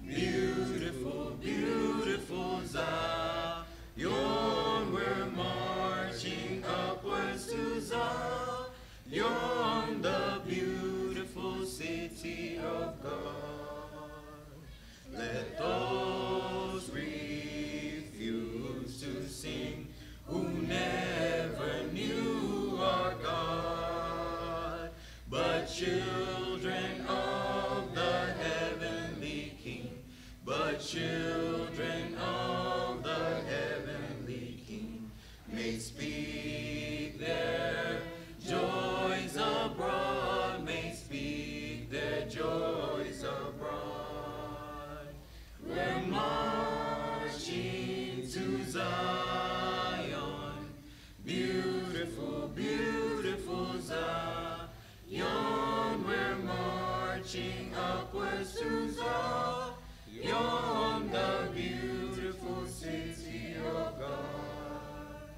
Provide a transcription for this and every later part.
Beautiful, beautiful Zion, we're marching upwards to Zion, the beautiful city of God. Let those refuse to sing who never knew our God, but children of the heavenly King, but children of the heavenly King may speak their joys abroad, may speak their joys abroad. We're marching to Zion, beautiful, beautiful Zion, we're marching upwards to Zion, the beautiful city of God.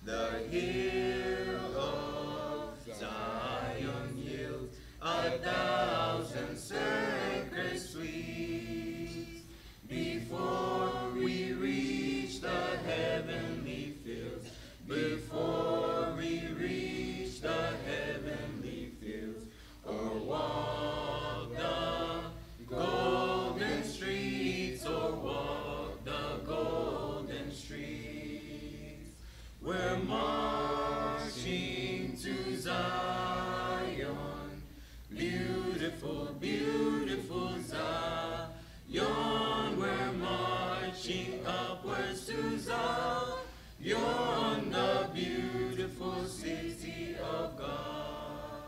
The hill of Zion yields 1,000 sacred sweets before we reach the heavenly fields, before we reach the heavenly fields, or walk the golden streets, or walk the golden streets. We're marching to Zion, beautiful, beautiful Zion, we're marching upwards to Zion, the beautiful city of God.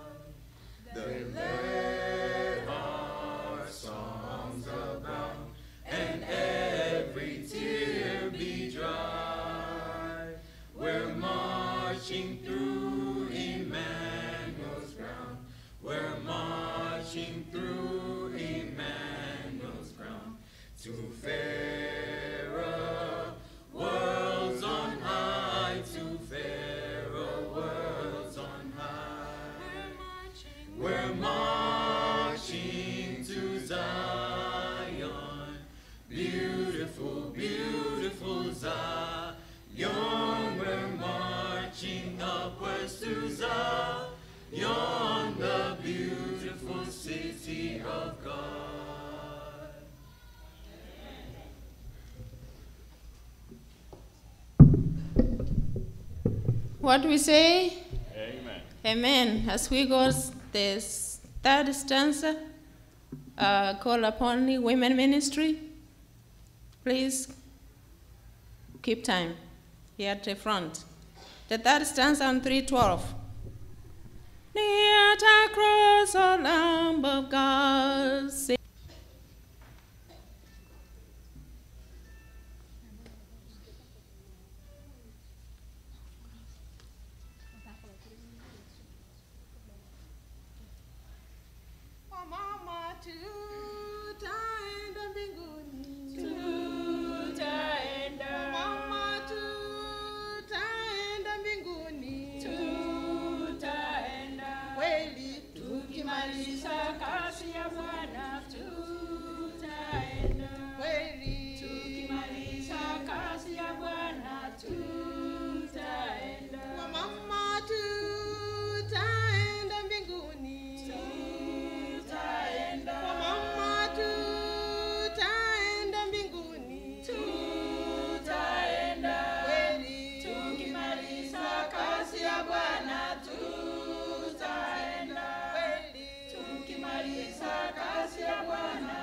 Let our songs abound, and every tear be dry. We're marching through Emmanuel's ground. We're marching through Emmanuel's ground to fairer worlds on high, to fairer worlds on high. We're marching to Zion, beautiful, beautiful Zion, we're marching upwards to Zion, the beautiful city of God. What do we say? Amen. Amen. As we go this third stanza, call upon the women ministry. Please keep time here at the front. The third stanza on 312. Near the cross, O Lamb of God, sing. Tukimaliza kazi ya Bwana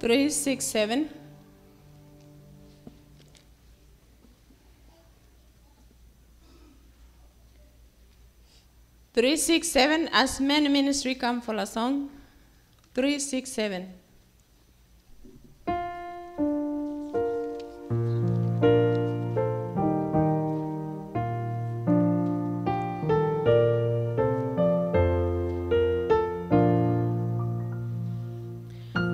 367. As many ministry come for a song. 367.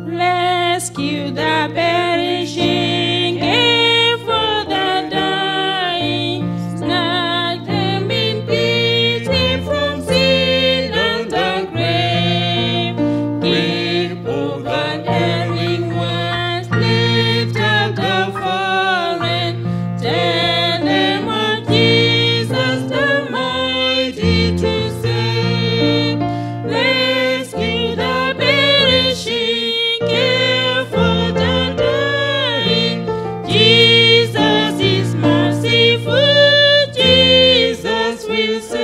Rescue the perishing, care for the dying, snatch them in pity from sin and the grave. Keep over erring ones, lift up the fallen, tell them of Jesus the mighty to save. Rescue the perishing, care for the dying. Jesus is merciful, Jesus will save.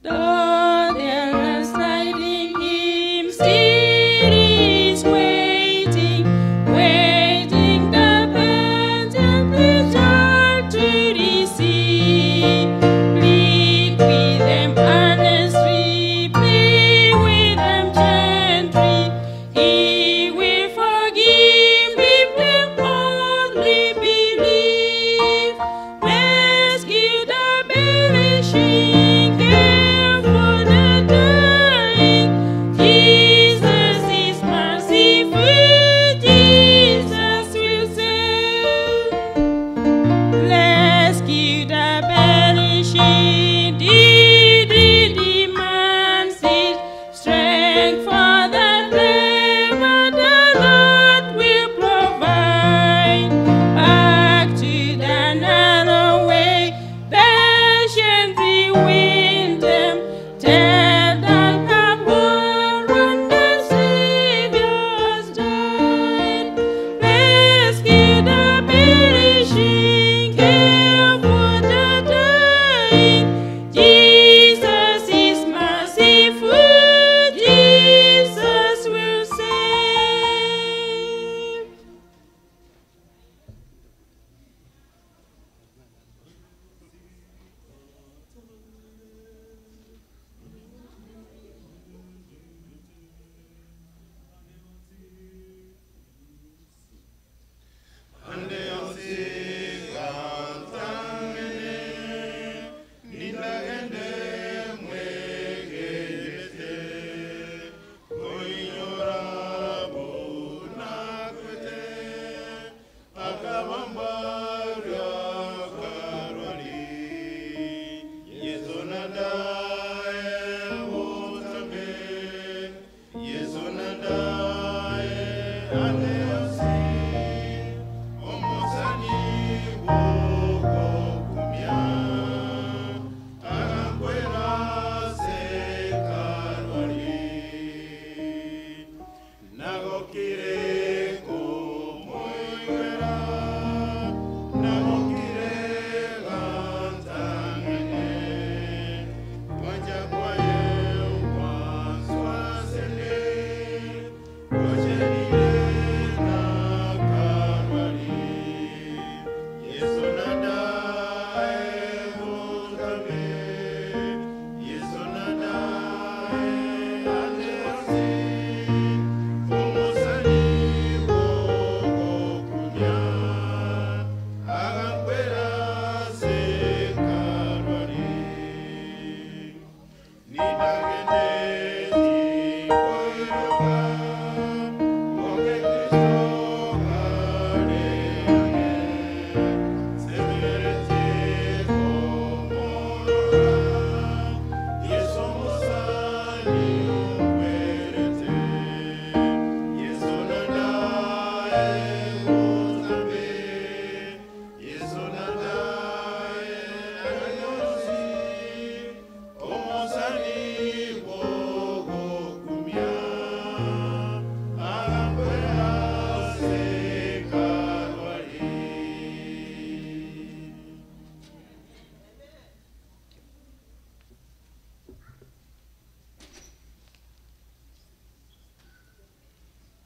Though there are sliding him, still is waiting, waiting the patiently child to receive. Plead with them earnestly, plead with them gently. He will forgive if they only believe. Rescue the perishing, care for the dying. Jesus is merciful, Jesus will save. Rescue the perishing, he demands it. Strength for the brave, but the Lord will provide. Back to the narrow way, patiently win them. Tell them the poor when the Savior's died. Rescue the perishing, care for the dying. Jesus is merciful, Jesus will save. Ande osika tangene, nindagende mwegete, koinyora bunakwete, akabambarya karwali, yezonadae otambe, yezonadae ande osi. Omosani woko kumia, akwera se karwali, nagokire kumoiwera, nagokire gantangene,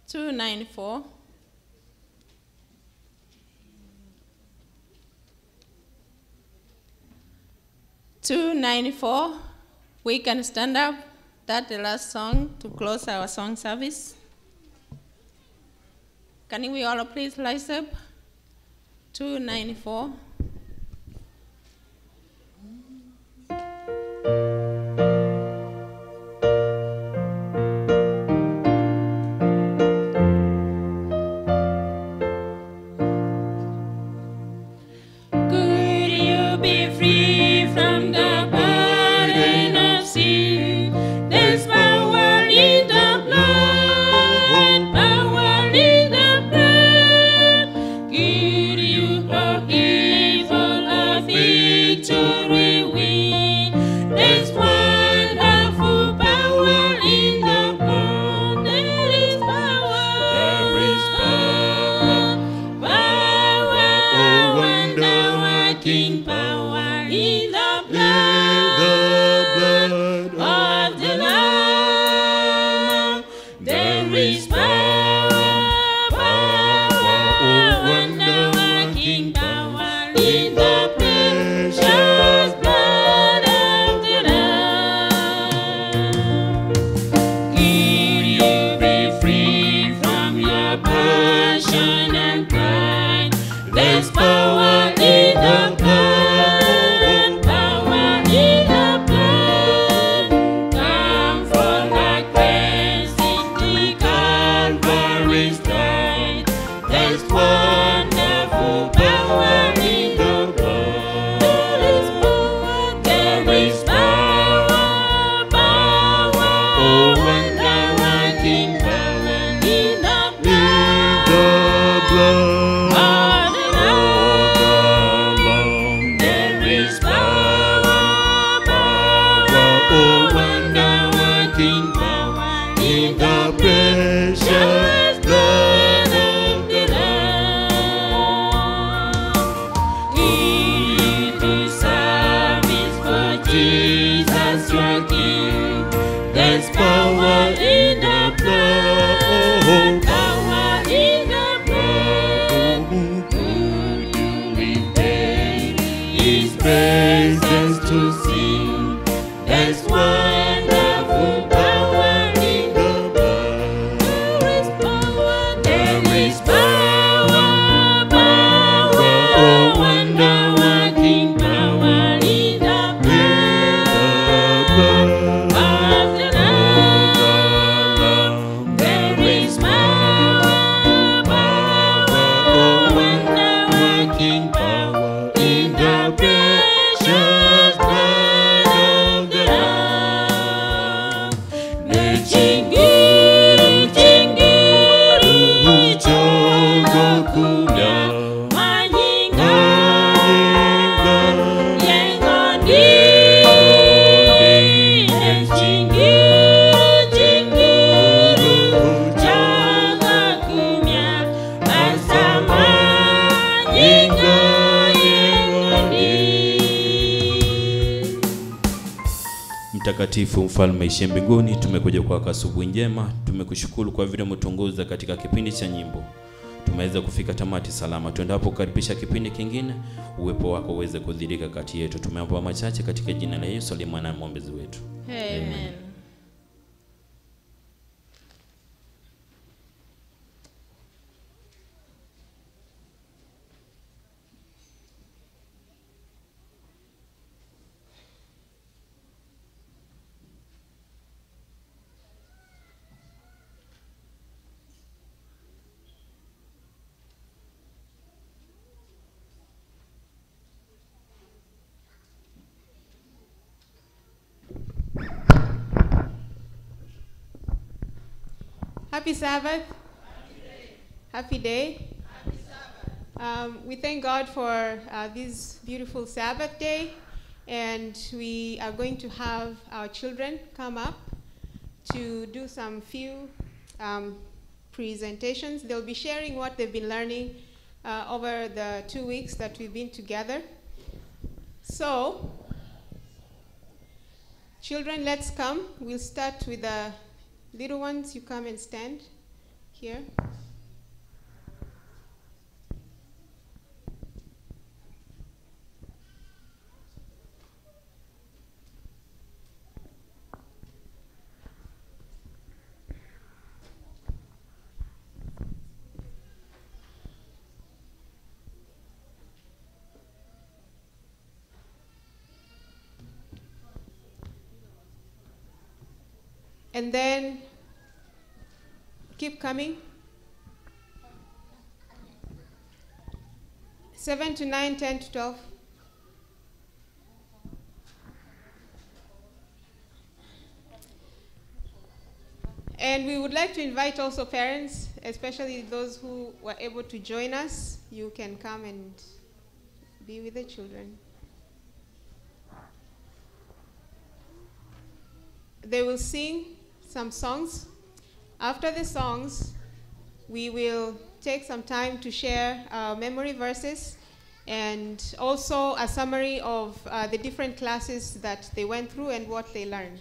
294. We can stand up. That's the last song to close our song service. Can we all please rise up? 294. Mtakatifu mfalme ishe mbinguni, tumekuja kwako asubuhi njema. Tumekushukuru kwa vile mtunguza katika kipindi cha nyimbo. Tumeweza kufika tamati salama. Tuendapo kukaribisha kipindi kingine, uwepo wako uweze kudhihirika kati yetu. Tumeomba machache katika jina la Yesu aliye mwana na mwombezi wetu. Amen. Happy Sabbath. Happy day. We thank God for this beautiful Sabbath day, and we are going to have our children come up to do some few presentations. They'll be sharing what they've been learning over the 2 weeks that we've been together. So, children, let's come. We'll start with the little ones. You come and stand here. And then keep coming. 7 to 9, 10 to 12. And we would like to invite also parents, especially those who were able to join us. You can come and be with the children. They will sing some songs. After the songs, we will take some time to share memory verses and also a summary of the different classes that they went through and what they learned.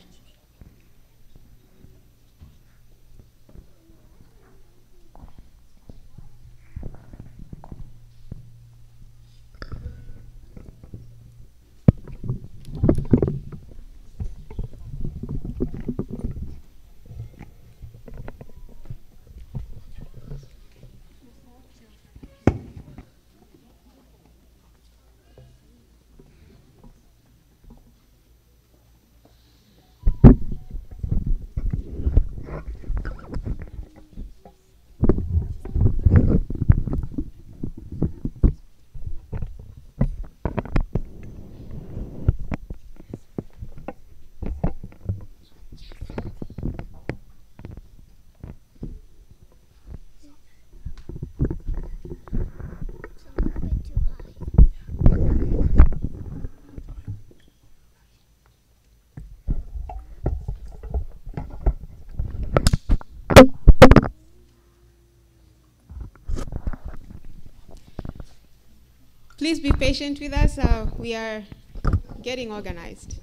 Please be patient with us. We are getting organized.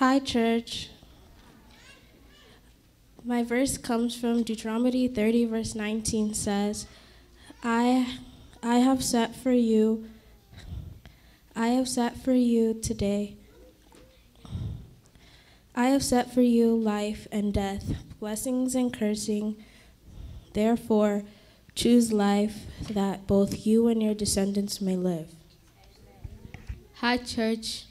Hi, church. My verse comes from Deuteronomy 30, verse 19 says, I have set for you today. I have set for you life and death, blessings and cursing. Therefore, choose life that both you and your descendants may live. Hi, church.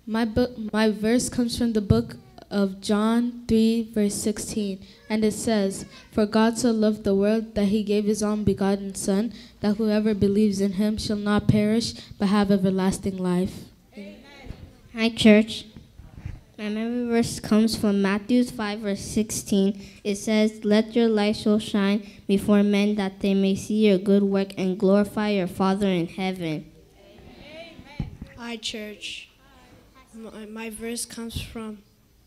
My verse comes from the book of John 3, verse 16, and it says, For God so loved the world that he gave his only begotten Son, that whoever believes in him shall not perish, but have everlasting life. Amen. Hi, church. My memory verse comes from Matthew 5, verse 16. It says, Let your light so shine before men that they may see your good work and glorify your Father in heaven. Amen. Hi, church. My verse comes from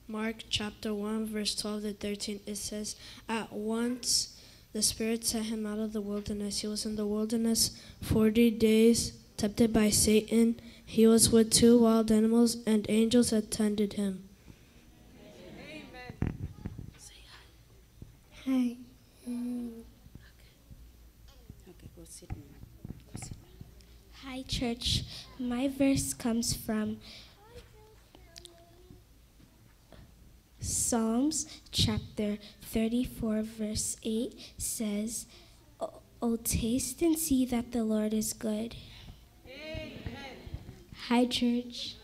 Mark chapter 1, verse 12 to 13. It says, At once the Spirit sent him out of the wilderness. He was in the wilderness 40 days, tempted by Satan. He was with 2 wild animals, and angels attended him. Amen. Hi. Okay, go sit down. Hi, church. My verse comes from Psalms chapter 34, verse 8 says, "O taste and see that the Lord is good." Amen. Hi, church.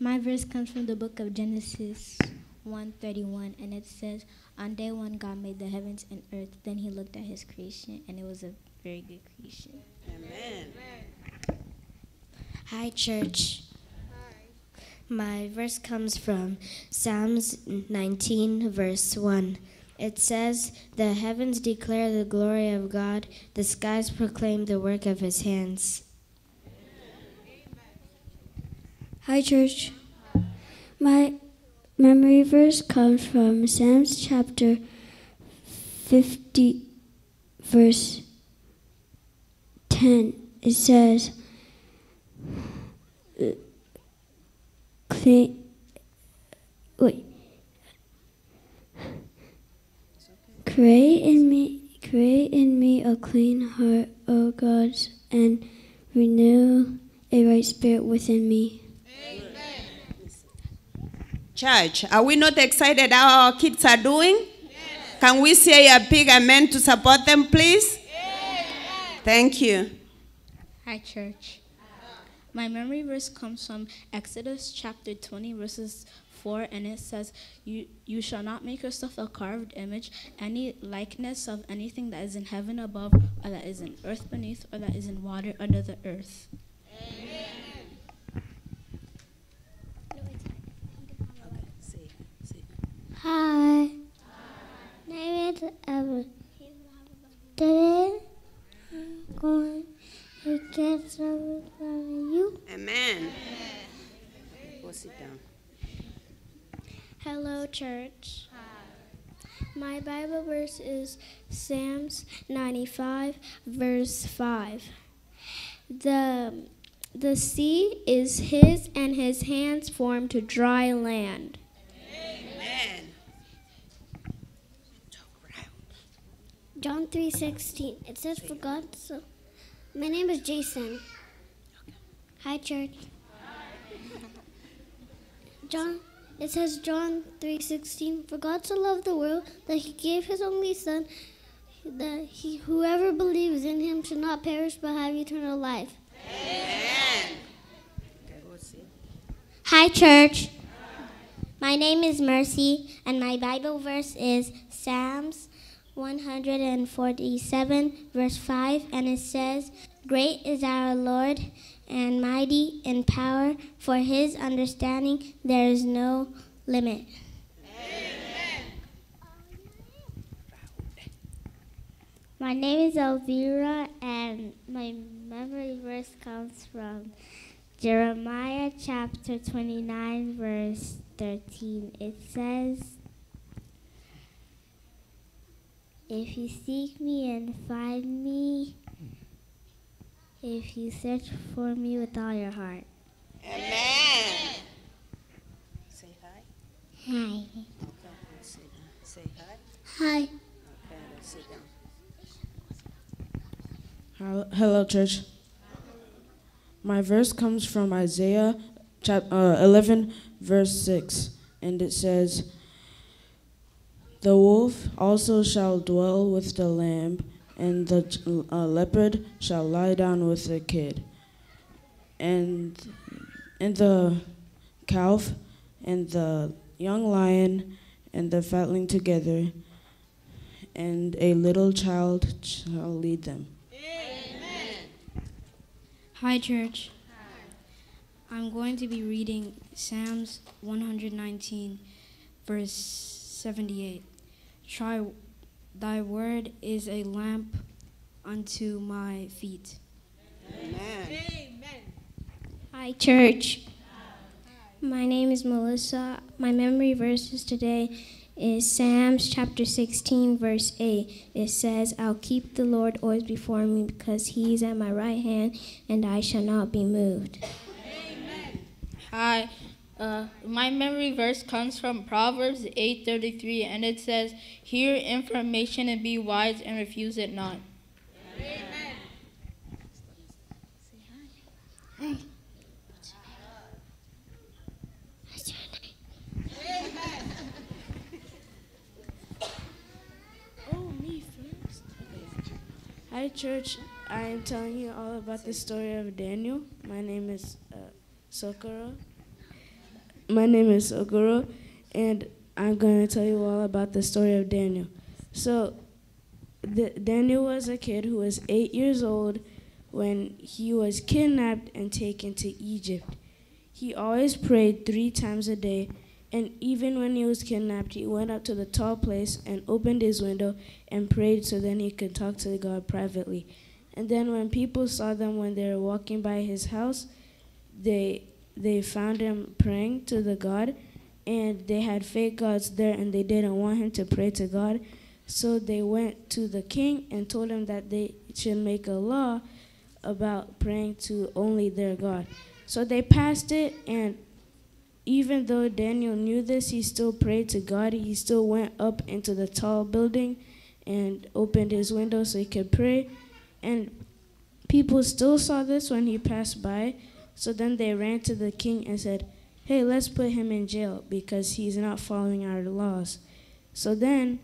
My verse comes from the book of Genesis 1:31, and it says, On day one, God made the heavens and earth. Then he looked at his creation, and it was a very good creation. Amen. Hi, church. My verse comes from Psalms 19, verse 1. It says, The heavens declare the glory of God, the skies proclaim the work of his hands. Hi, church. My memory verse comes from Psalms chapter 50, verse 10. It says, Create in me a clean heart, O God, and renew a right spirit within me. Church, are we not excited how our kids are doing? Yes. Can we say a big amen to support them, please? Yes. Thank you. Hi, church. My memory verse comes from Exodus chapter 20, verses 4, and it says, You shall not make yourself a carved image, any likeness of anything that is in heaven above, or that is in earth beneath, or that is in water under the earth. Amen. Hi. Name is Evan. going to get something from you. Amen. Go sit down. Hello, church. My Bible verse is Psalms 95, verse 5. The sea is his, and his hands formed to dry land. Amen. John 3:16. It says, "For God so." My name is Jason. Hi, church. It says John 3:16. "For God so loved the world that He gave His only Son, that whoever believes in Him should not perish but have eternal life." Amen. Hi, church. My name is Mercy, and my Bible verse is Psalms 147, verse 5, and it says, "Great is our Lord, and mighty in power. For His understanding there is no limit." My name is Elvira, and my memory verse comes from Jeremiah chapter 29, verse 13. It says, "If you seek me and find me, if you search for me with all your heart." Amen. Say hi. Hi. Say hi. Hi. Okay, sit down. Hello, church. My verse comes from Isaiah 11, verse 6, and it says, "The wolf also shall dwell with the lamb, and the leopard shall lie down with the kid, and the calf and the young lion and the fatling together, and a little child shall lead them." Hi, church. I'm going to be reading Psalms 119, verse 78. Thy word is a lamp unto my feet. Amen. Hi, church. My name is Melissa. My memory verses today is Psalms chapter 16, verse 8. It says, "I'll keep the Lord always before me, because He is at my right hand, and I shall not be moved." Hi. My memory verse comes from Proverbs 8:33, and it says, "Hear information and be wise, and refuse it not." Hi. Oh, me first? Hi, church. I am telling you all about the story of Daniel. My name is Socorro. And I'm going to tell you all about the story of Daniel. So, Daniel was a kid who was 8 years old when he was kidnapped and taken to Egypt. He always prayed 3 times a day, and even when he was kidnapped, he went up to the tall place and opened his window and prayed so then he could talk to God privately. And then when people saw them when they were walking by his house, they found him praying to the God, and they had fake gods there, and they didn't want him to pray to God. So they went to the king and told him that they should make a law about praying to only their God. So they passed it, and even though Daniel knew this, he still prayed to God. He still went up into the tall building and opened his window so he could pray. And people still saw this when he passed by. So then they ran to the king and said, "Hey, let's put him in jail because he's not following our laws." So then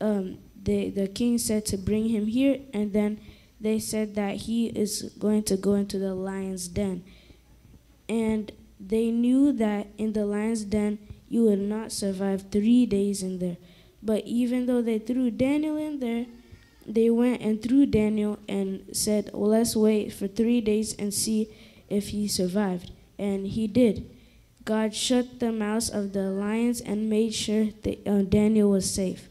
the king said to bring him here, and then they said that he is going to go into the lion's den. And they knew that in the lion's den, you would not survive 3 days in there. But even though they threw Daniel in there, they went and threw Daniel and said, "Well, let's wait for 3 days and see if he survived." And he did. God shut the mouths of the lions and made sure that Daniel was safe.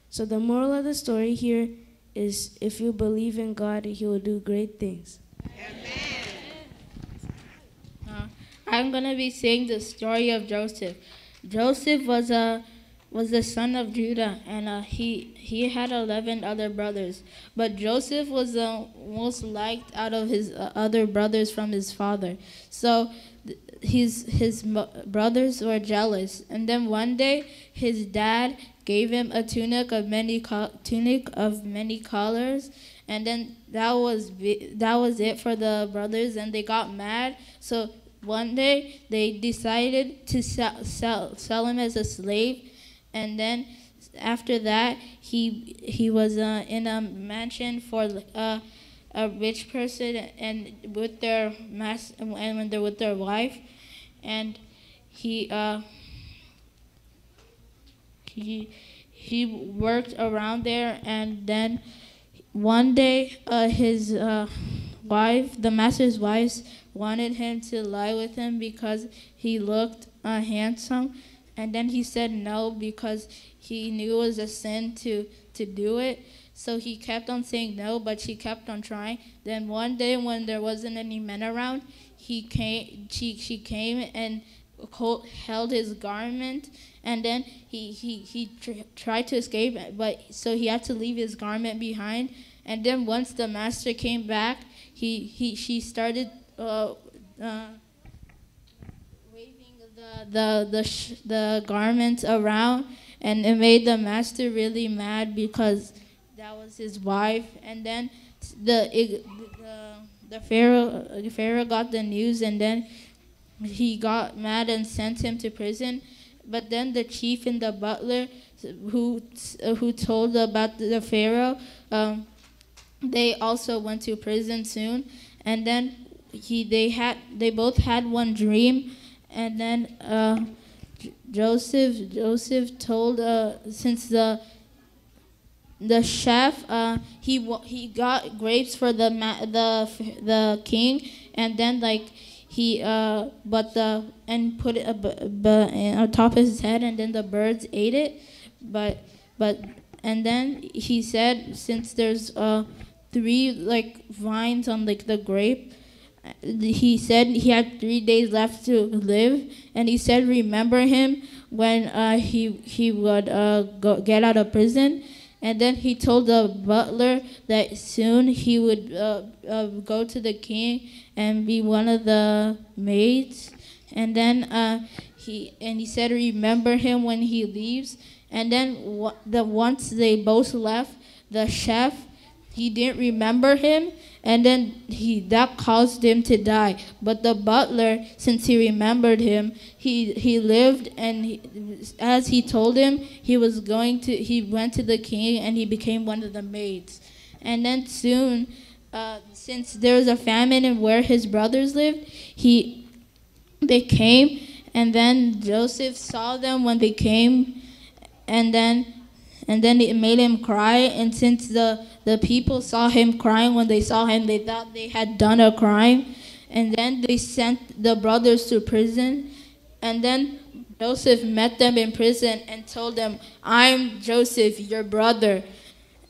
So the moral of the story here is if you believe in God, He will do great things. I'm gonna be saying the story of Joseph. Joseph was the son of Judah, and he had 11 other brothers. But Joseph was the most liked out of his other brothers from his father. So his brothers were jealous. And then one day, his dad gave him a tunic of many colors. And then that was it for the brothers, and they got mad. So one day they decided to sell him as a slave, and then after that he was in a mansion for a rich person and with their and when they're with their wife, and he worked around there, and then one day his wife, the master's wife, wanted him to lie with him because he looked handsome, and then he said no because he knew it was a sin to do it. So he kept on saying no, but she kept on trying. Then one day when there wasn't any men around, she came and held his garment, and then he tried to escape, but so he had to leave his garment behind. And then once the master came back, she started waving the garment around, and it made the master really mad because that was his wife. And then the Pharaoh got the news, and then he got mad and sent him to prison. But then the chief and the butler who told about the Pharaoh, they also went to prison soon. And then they both had one dream, and then Joseph told since the chef he got grapes for the king, and then put it on top of his head, and then the birds ate it, and then he said, since there's 3 vines on the grape, he said he had 3 days left to live, and he said remember him when he would get out of prison. And then he told the butler that soon he would go to the king and be one of the maids. And then he said remember him when he leaves. And then once they both left, the chef, he didn't remember him, and then that caused him to die. But the butler, since he remembered him, he lived, and as he told him, he went to the king, and he became one of the maids. And then soon, since there was a famine in where his brothers lived, they came, and then Joseph saw them when they came, and then it made him cry. And since the people saw him crying when they saw him, they thought they had done a crime. And then they sent the brothers to prison. And then Joseph met them in prison and told them, I'm Joseph, your brother.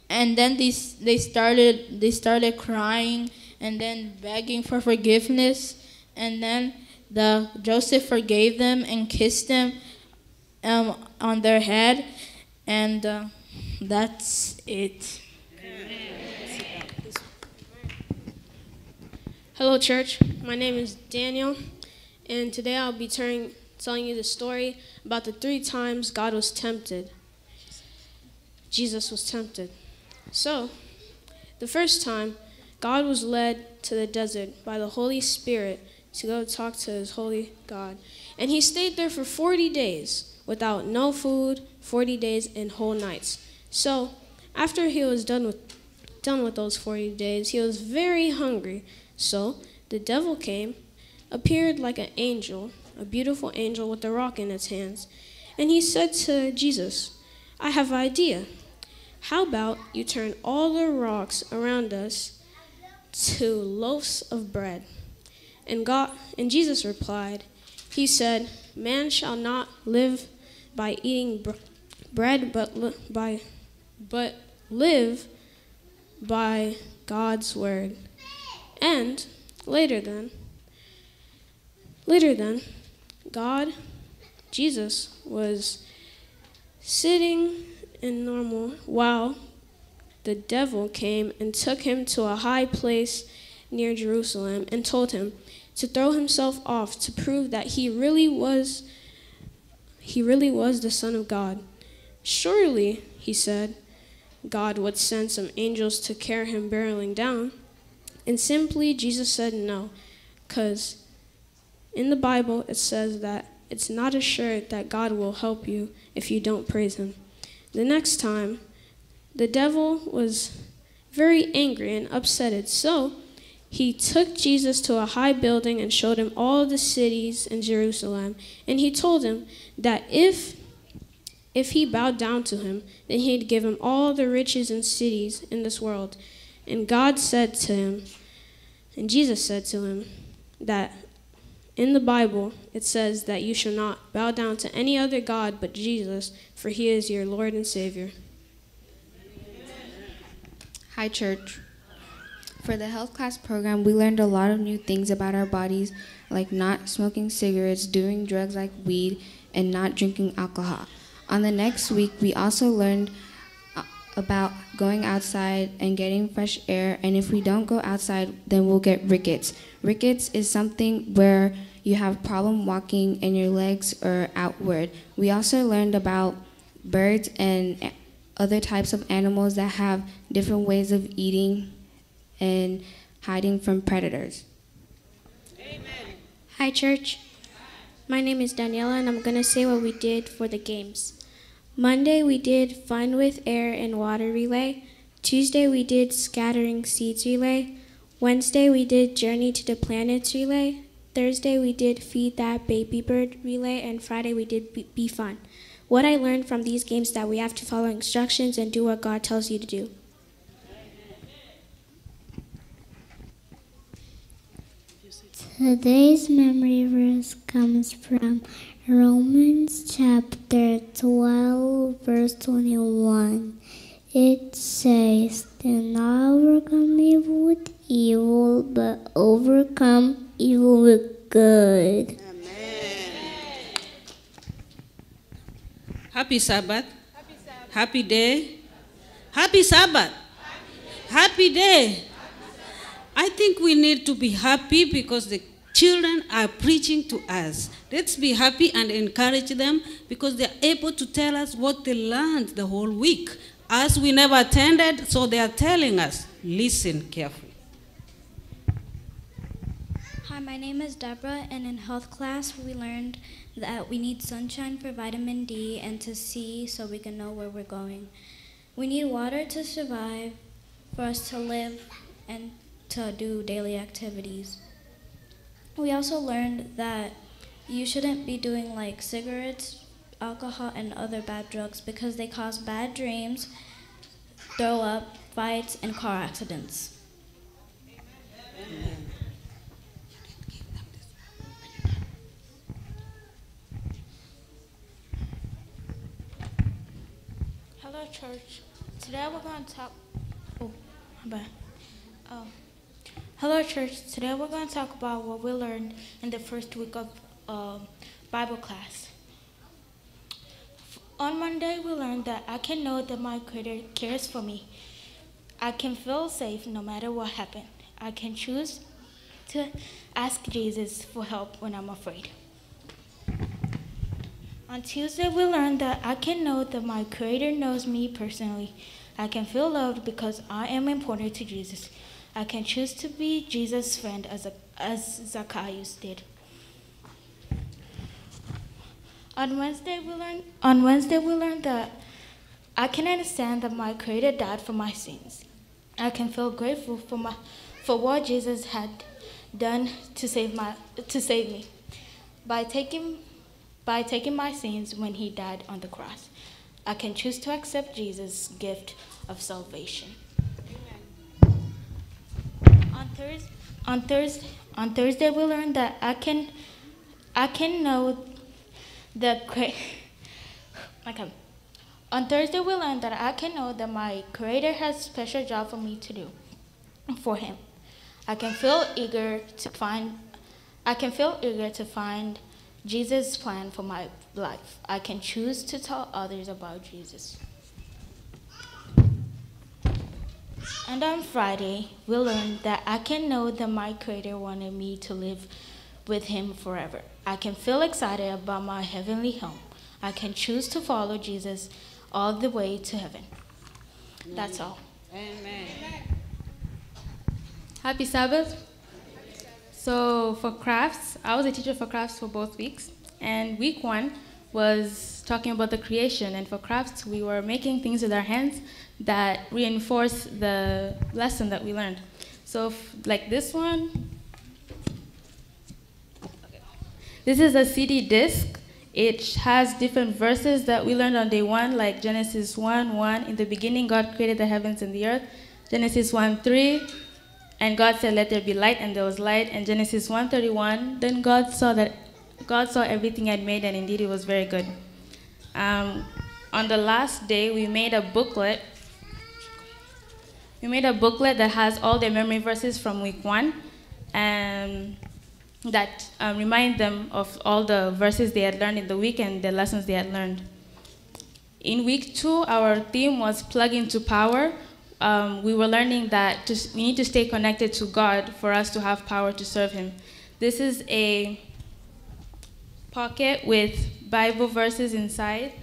And then they started crying and then begging for forgiveness. And then Joseph forgave them and kissed them on their head. And that's it. Hello, church. My name is Daniel, and today I'll be telling you the story about the 3 times God was tempted. Jesus was tempted. So, the first time, God was led to the desert by the Holy Spirit to go talk to his holy God. And he stayed there for 40 days without no food, 40 days and whole nights. So, after he was done with those 40 days, he was very hungry. So, the devil came, appeared like an angel, a beautiful angel with a rock in its hands. And he said to Jesus, I have an idea. How about you turn all the rocks around us to loaves of bread? And Jesus replied, he said, man shall not live by eating bread, but live by God's word. And later then, God, Jesus, was sitting in normal while the devil came and took him to a high place near Jerusalem and told him to throw himself off to prove that he really was the Son of God. Surely, he said, God would send some angels to carry him barreling down. And simply Jesus said no, because in the Bible it says that it's not assured that God will help you if you don't praise him. The next time, the devil was very angry and upset, so he took Jesus to a high building and showed him all the cities in Jerusalem. And he told him that if he bowed down to him, then he'd give him all the riches and cities in this world. And God said to him, and Jesus said to him, that in the Bible it says that you shall not bow down to any other God but Jesus, for he is your Lord and Savior. Hi, church. For the health class program, we learned a lot of new things about our bodies, like not smoking cigarettes, doing drugs like weed, and not drinking alcohol. On the next week, we also learned about going outside and getting fresh air, and if we don't go outside, then we'll get rickets. Rickets is something where you have problem walking and your legs are outward. We also learned about birds and other types of animals that have different ways of eating and hiding from predators. Amen. Hi, church. My name is Daniela, and I'm going to say what we did for the games. Monday, we did Fun with Air and Water Relay. Tuesday, we did Scattering Seeds Relay. Wednesday, we did Journey to the Planets Relay. Thursday, we did Feed That Baby Bird Relay. And Friday, we did Be Fun. What I learned from these games is that we have to follow instructions and do what God tells you to do. Today's memory verse comes from Romans chapter 12, verse 21. It says, "Do not overcome evil with evil, but overcome evil with good." Happy Sabbath. Happy day. Happy Sabbath. Happy day. I think we need to be happy because the children are preaching to us. Let's be happy and encourage them because they're able to tell us what they learned the whole week. Us, we never attended, so they are telling us. Listen carefully. Hi, my name is Deborah, and in health class we learned that we need sunshine for vitamin D and to see so we can know where we're going. We need water to survive, for us to live, and to do daily activities. We also learned that you shouldn't be doing like cigarettes, alcohol, and other bad drugs because they cause bad dreams, throw up, fights, and car accidents. Amen. Hello, church. Today we're going to talk. Oh, my bad. Hello, church. Today we're going to talk about what we learned in the first week of Bible class. On Monday, we learned that I can know that my Creator cares for me. I can feel safe no matter what happened. I can choose to ask Jesus for help when I'm afraid. On Tuesday, we learned that I can know that my Creator knows me personally. I can feel loved because I am important to Jesus. I can choose to be Jesus' friend as Zacchaeus did. On Wednesday, we learned that I can understand that my Creator died for my sins. I can feel grateful for what Jesus had done to save me by taking my sins when he died on the cross. I can choose to accept Jesus' gift of salvation. On Thursday, we learned that I can know the On Thursday, we learned that I can know that my Creator has a special job for me to do for Him. I can feel eager to find Jesus' plan for my life. I can choose to tell others about Jesus. And on Friday, we learned that I can know that my Creator wanted me to live with Him forever. I can feel excited about my heavenly home. I can choose to follow Jesus all the way to heaven. That's all. Amen. Happy Sabbath. So for crafts, I was a teacher for crafts for both weeks. And week 1 was talking about the creation. And for crafts, we were making things with our hands that reinforce the lesson that we learned. So like this one, this is a CD disc. It has different verses that we learned on day 1, like Genesis 1:1. In the beginning, God created the heavens and the earth. Genesis 1:3, and God said, "Let there be light," and there was light. And Genesis 1:31, then God saw everything He had made, and indeed it was very good. On the last day, we made a booklet. We made a booklet that has all the memory verses from week 1, and that remind them of all the verses they had learned in the week and the lessons they had learned. In week 2, our theme was plug into power. We were learning that we need to stay connected to God for us to have power to serve Him. This is a pocket with Bible verses inside,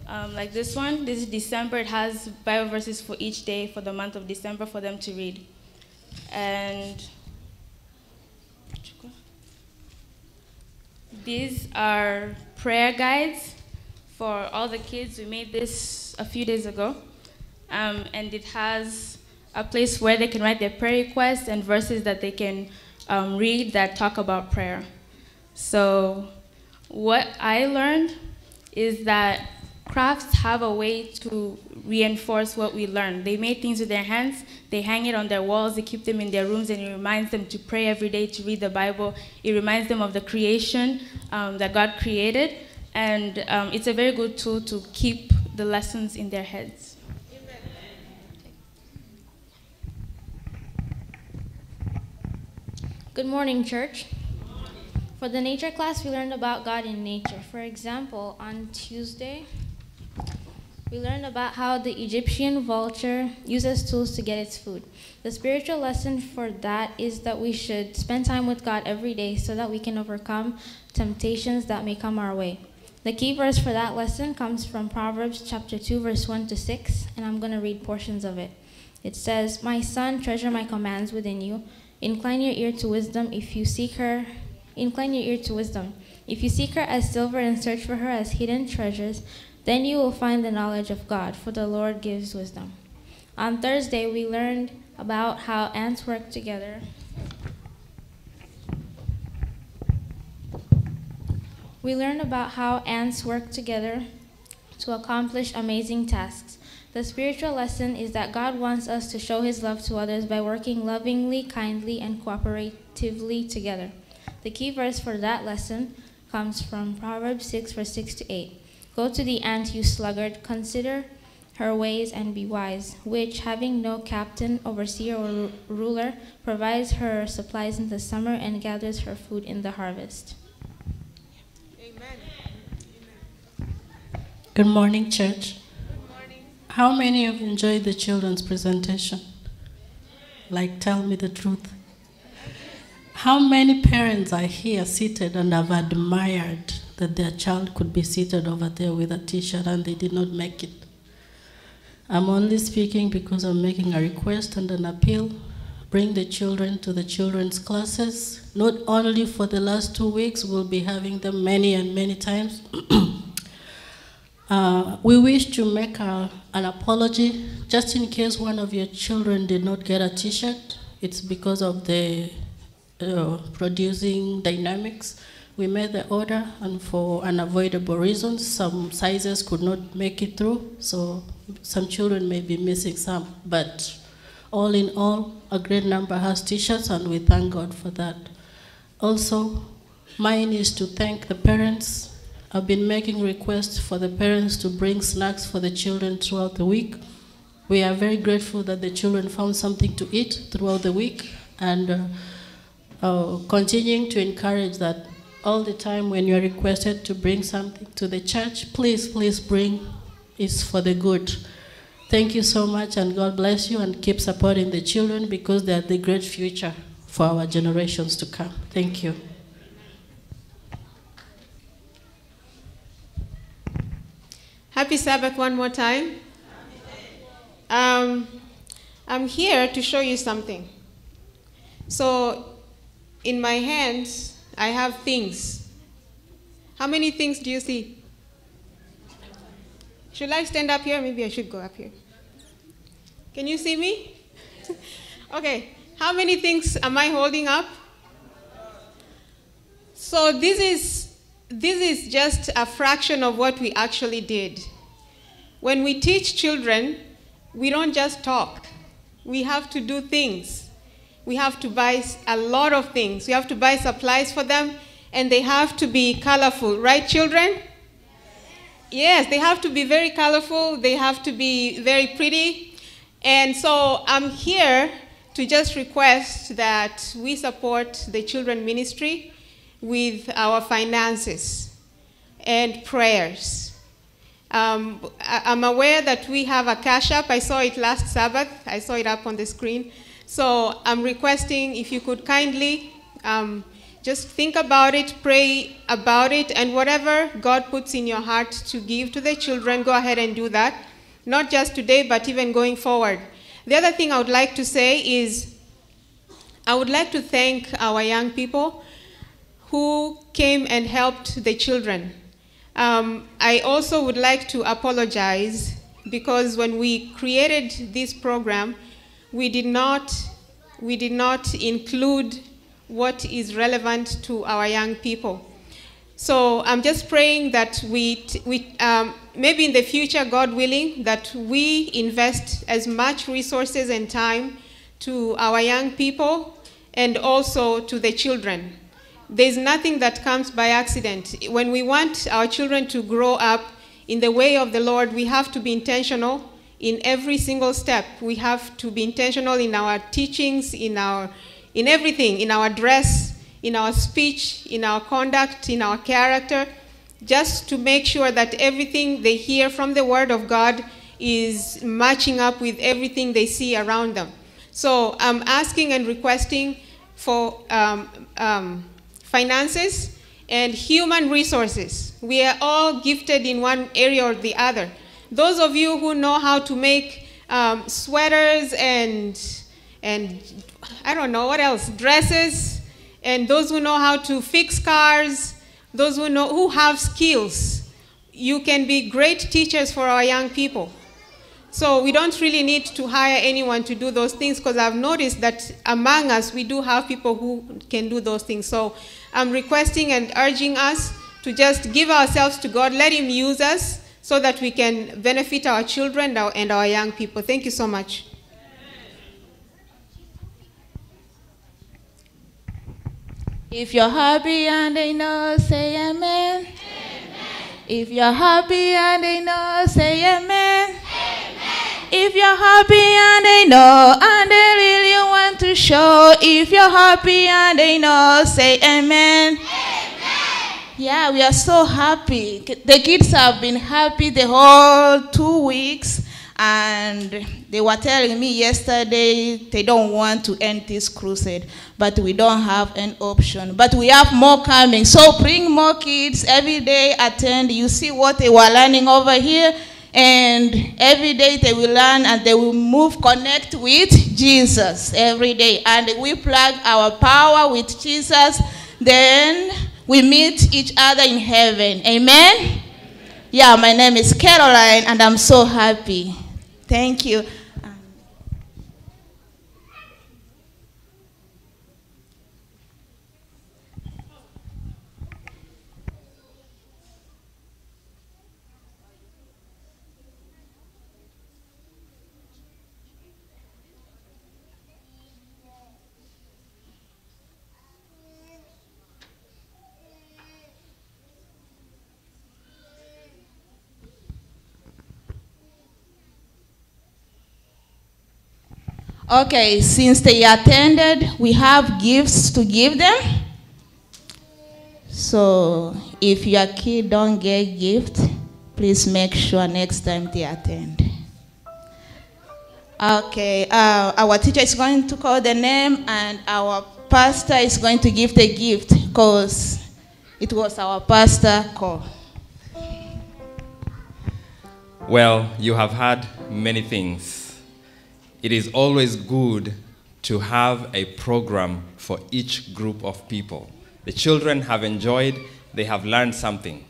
like this one. This is December. It has Bible verses for each day for the month of December for them to read. And these are prayer guides for all the kids. We made this a few days ago. And it has a place where they can write their prayer requests and verses that they can read that talk about prayer. So what I learned is that crafts have a way to reinforce what we learn. They made things with their hands, they hang it on their walls, they keep them in their rooms, and it reminds them to pray every day, to read the Bible. It reminds them of the creation that God created, and it's a very good tool to keep the lessons in their heads. Good morning, church. For the nature class, we learned about God in nature. For example, on Tuesday, we learned about how the Egyptian vulture uses tools to get its food. The spiritual lesson for that is that we should spend time with God every day so that we can overcome temptations that may come our way. The key verse for that lesson comes from Proverbs chapter 2, verse 1 to 6, and I'm going to read portions of it. It says, "My son, treasure my commands within you. Incline your ear to wisdom if you seek her. Incline your ear to wisdom. If you seek her as silver and search for her as hidden treasures, then you will find the knowledge of God, for the Lord gives wisdom." On Thursday, we learned about how ants work together. We learned about how ants work together to accomplish amazing tasks. The spiritual lesson is that God wants us to show His love to others by working lovingly, kindly, and cooperatively together. The key verse for that lesson comes from Proverbs 6, verse 6 to 8. "Go to the ant, you sluggard, consider her ways and be wise, which, having no captain, overseer, or ruler, provides her supplies in the summer and gathers her food in the harvest." Good morning, church. How many of you enjoyed the children's presentation? Like, tell me the truth. How many parents are here seated and have admired that their child could be seated over there with a t-shirt and they did not make it? I'm only speaking because I'm making a request and an appeal. Bring the children to the children's classes. Not only for the last 2 weeks, we'll be having them many and many times. We wish to make an apology just in case one of your children did not get a t-shirt. It's because of the producing dynamics. We made the order, and for unavoidable reasons, some sizes could not make it through, so some children may be missing some. But all in all, a great number has t-shirts, and we thank God for that. Also, mine is to thank the parents I've been making requests for the parents to bring snacks for the children throughout the week. We are very grateful that the children found something to eat throughout the week, and continuing to encourage that all the time when you're requested to bring something to the church, please, please bring. It's for the good. Thank you so much, and God bless you, and keep supporting the children because they are the great future for our generations to come. Thank you. Happy Sabbath one more time. I'm here to show you something. So, in my hands, I have things. How many things do you see? Should I stand up here? Maybe I should go up here. Can you see me? Okay. How many things am I holding up? So this is just a fraction of what we actually did. When we teach children, we don't just talk. We have to do things. We have to buy a lot of things. We have to buy supplies for them, and they have to be colorful. Right, children? Yes, they have to be very colorful. They have to be very pretty. And so I'm here to just request that we support the children ministry with our finances and prayers. I'm aware that we have a Cash App. I saw it last Sabbath. I saw it up on the screen. So I'm requesting if you could kindly just think about it, pray about it, and whatever God puts in your heart to give to the children, go ahead and do that. Not just today, but even going forward. The other thing I would like to say is I would like to thank our young people who came and helped the children. I also would like to apologize because when we created this program, we did not include what is relevant to our young people. So I'm just praying that maybe in the future, God willing, that we invest as much resources and time to our young people and also to the children. There's nothing that comes by accident. When we want our children to grow up in the way of the Lord, we have to be intentional in every single step. We have to be intentional in our teachings, in everything, in our dress, in our speech, in our conduct, in our character, just to make sure that everything they hear from the Word of God is matching up with everything they see around them. So I'm asking and requesting for finances and human resources. We are all gifted in one area or the other. Those of you who know how to make sweaters and I don't know what else, dresses, and those who know how to fix cars, those who have skills, you can be great teachers for our young people. So we don't really need to hire anyone to do those things because I've noticed that among us, we do have people who can do those things. So I'm requesting and urging us to just give ourselves to God, let Him use us so that we can benefit our children and our young people. Thank you so much. If you're happy and they know, say amen. Amen. If you're happy and they know, say amen. Amen. If you're happy and they know and they really want to show, if you're happy and they know, say amen. Amen. Yeah, we are so happy. The kids have been happy the whole 2 weeks. And they were telling me yesterday they don't want to end this crusade, but we don't have an option. But we have more coming. So bring more kids every day, attend. You see what they were learning over here. And every day they will learn and they will move, connect with Jesus every day. And we plug our power with Jesus. Then we meet each other in heaven. Amen? Yeah, my name is Caroline and I'm so happy. Thank you. Okay, since they attended, we have gifts to give them. So if your kid don't get gift, please make sure next time they attend. Okay, our teacher is going to call the name and our pastor is going to give the gift because it was our pastor call. Well, you have heard many things. It is always good to have a program for each group of people. The children have enjoyed, they have learned something.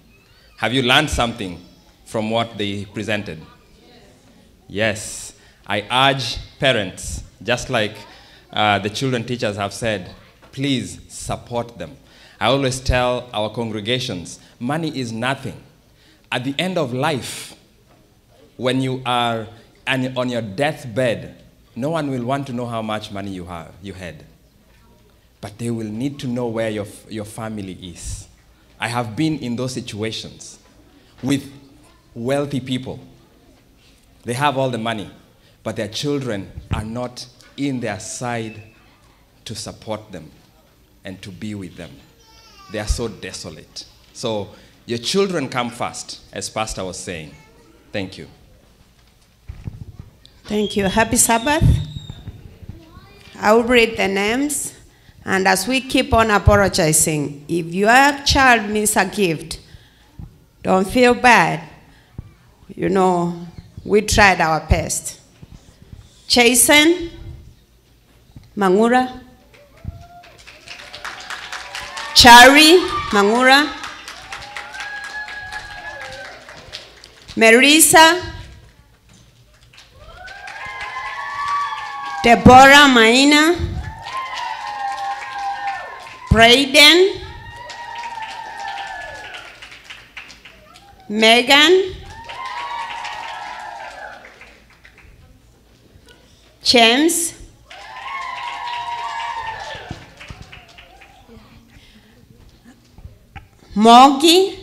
Have you learned something from what they presented? Yes. I urge parents, just like the children teachers have said, please support them. I always tell our congregations, money is nothing. At the end of life, when you are on your deathbed, no one will want to know how much money you had. But they will need to know where your family is. I have been in those situations with wealthy people. They have all the money, but their children are not in their side to support them and to be with them. They are so desolate. So your children come first, as Pastor was saying. Thank you. Thank you. Happy Sabbath. I will read the names, and as we keep on apologizing, if your child needs a gift, don't feel bad. You know, we tried our best. Jason Mangura, Chari Mangura, Marisa, Deborah Maina, Braden, Megan, James, Mogi,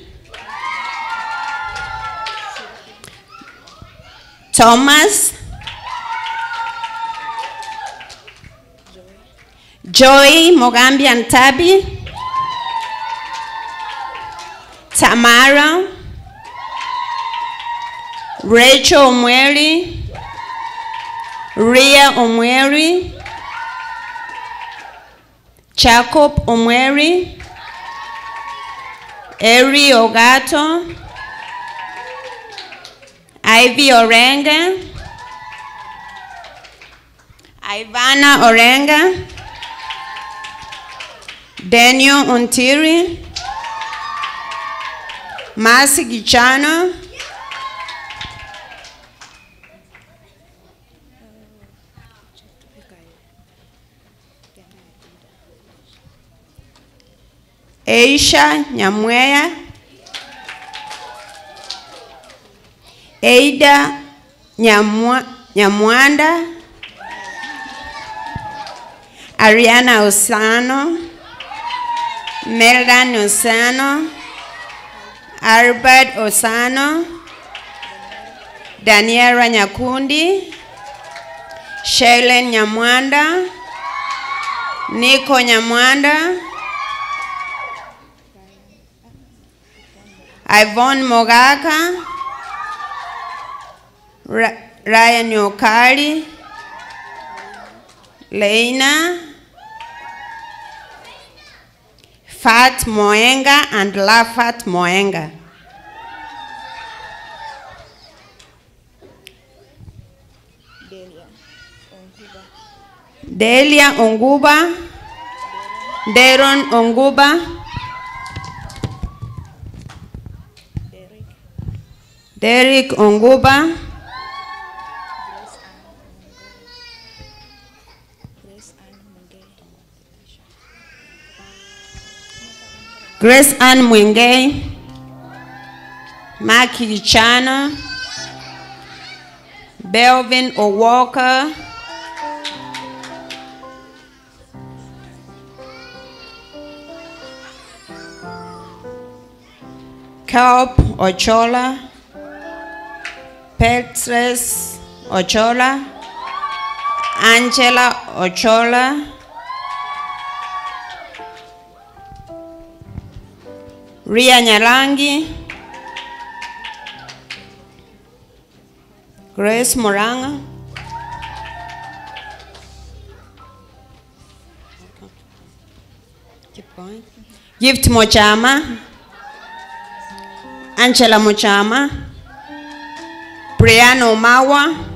Thomas, Joy Mogambi and Tabi, Tamara, Rachel Omweri, Ria Omweri, Jacob Omweri, Eri Ogato, Ivy Orenga, Ivana Orenga, Daniel Ontiri, Masi Gichano, Aisha Nyamweya, Ada Nyamwanda, Ariana Osano, Meldan Osano, Albert Osano, Daniela Nyakundi, Shailen Nyamwanda, Nico Nyamwanda, Yvonne Mogaka, Ryan Yokari, Leina, Fat Moenga and Lafat Moenga. Delia Onguba, Deron Onguba, Derek Onguba, Grace Ann Mwingei, Maki Chana, Belvin O'Walker, Kelp Ochola, Petres Ochola, Angela Ochola, Ria Nyalangi, Grace Moranga, keep going. Gift Mochama, Angela Mochama, Brianna Omawa,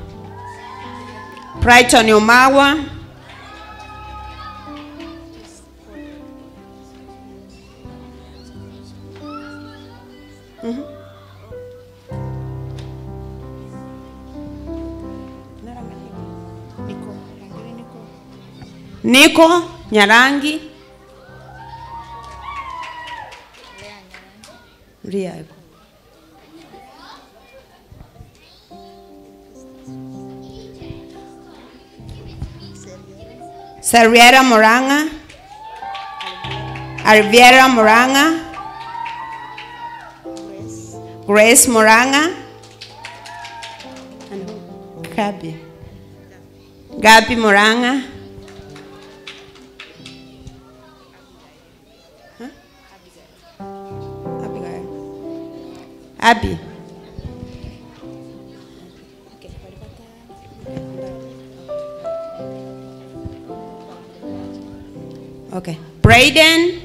Brighton Omawa, Nico Nyarangi, Ria. Sarviera Moranga, Alviera Moranga, Grace Moranga, and Gabi Moranga, Abby. Okay. Brayden.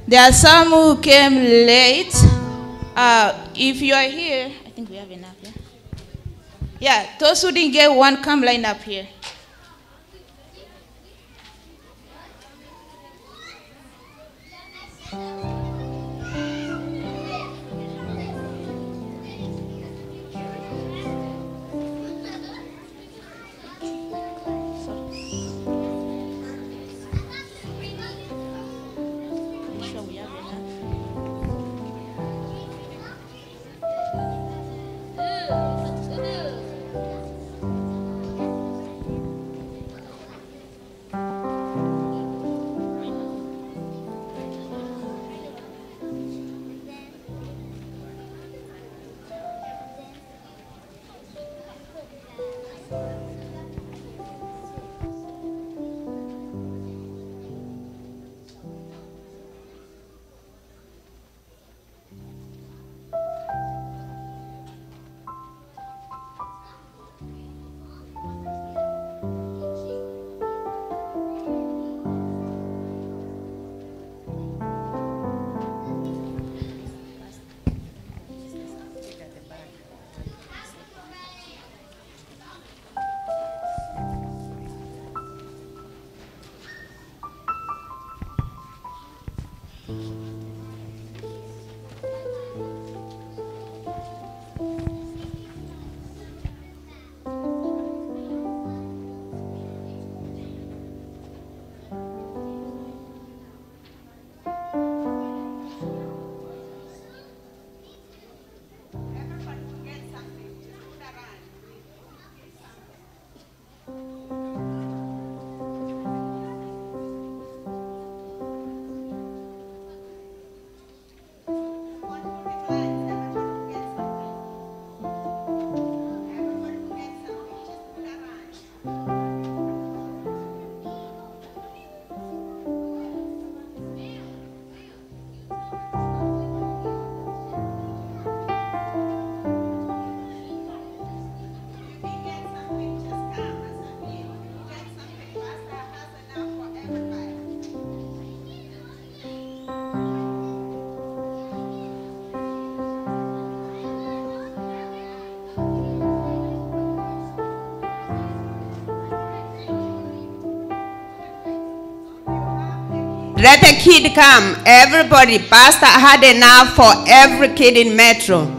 There are some who came late. If you are here, I think we have enough, yeah? Yeah, those who didn't get one, come line up here. Let a kid come. Everybody, Pastor had enough for every kid in Metro.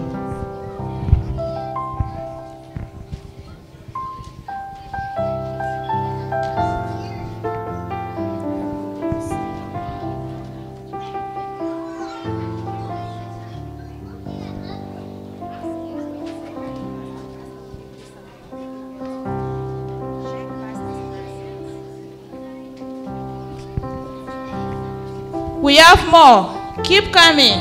We have more. Keep coming.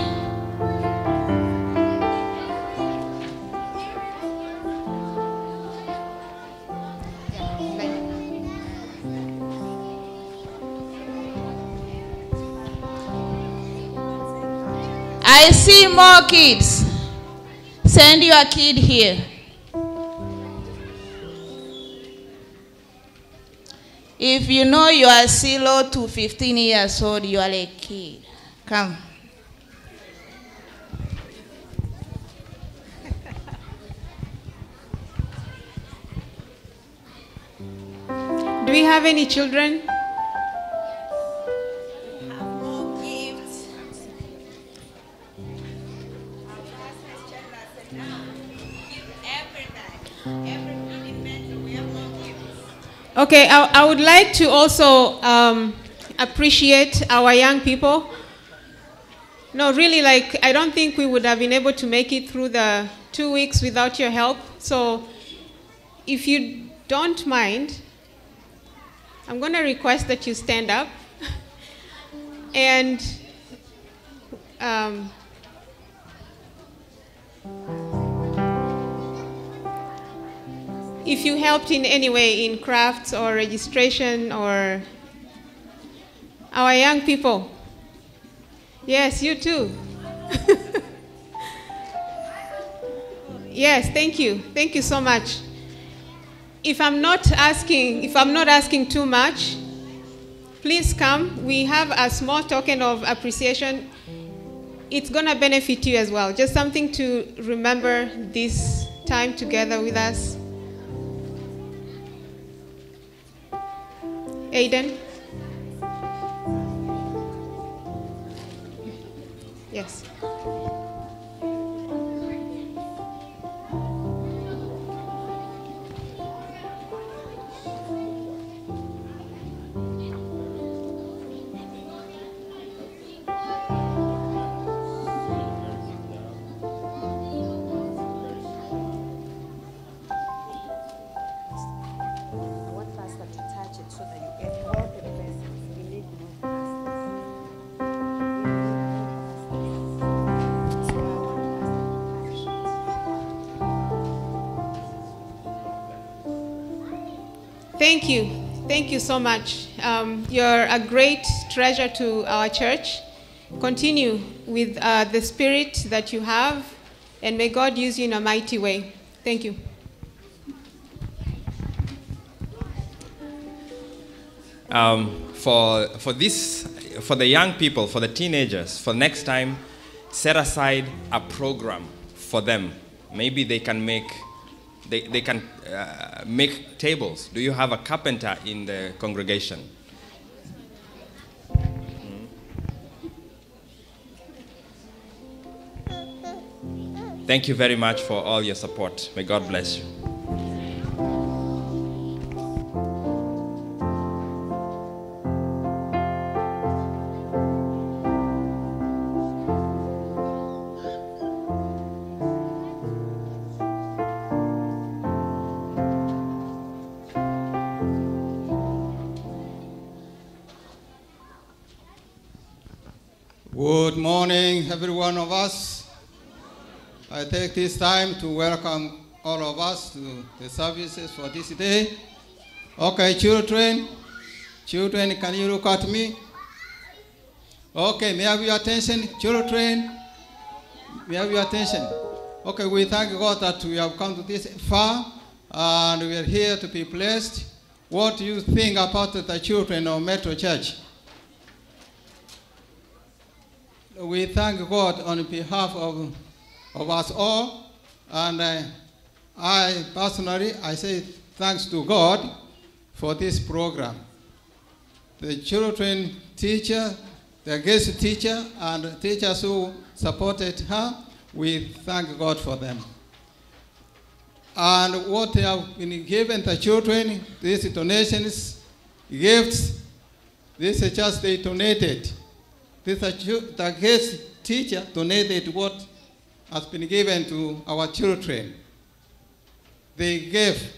I see more kids. Send your kid here. If you know you are 0 to 15 years old, you are a kid. Come. Do we have any children? Okay, I would like to also appreciate our young people. No, really, like, I don't think we would have been able to make it through the 2 weeks without your help. So if you don't mind, I'm going to request that you stand up. And if you helped in any way in crafts or registration or our young people. Yes, you too. Yes, thank you. Thank you so much. If I'm not asking too much, please come. We have a small token of appreciation. It's going to benefit you as well. Just something to remember this time together with us. Aiden? Yes. Thank you. Thank you so much. You're a great treasure to our church. Continue with the spirit that you have, and may God use you in a mighty way. Thank you. For the young people, for the teenagers, for next time, set aside a program for them. Maybe they can make make tables. Do you have a carpenter in the congregation? Thank you very much for all your support. May God bless you. Good morning, every one of us. I take this time to welcome all of us to the services for this day. Okay, children, can you look at me? Okay, may I have your attention? Children, may I have your attention? Okay, we thank God that we have come to this far, and we are here to be blessed. What do you think about the children of Metro Church? We thank God on behalf of us all, and I personally, I say thanks to God for this program. The children teacher, the guest teacher, and teachers who supported her, we thank God for them. And what they have been given the children, these donations, gifts, this is just they donated. The guest teacher donated what has been given to our children. They gave.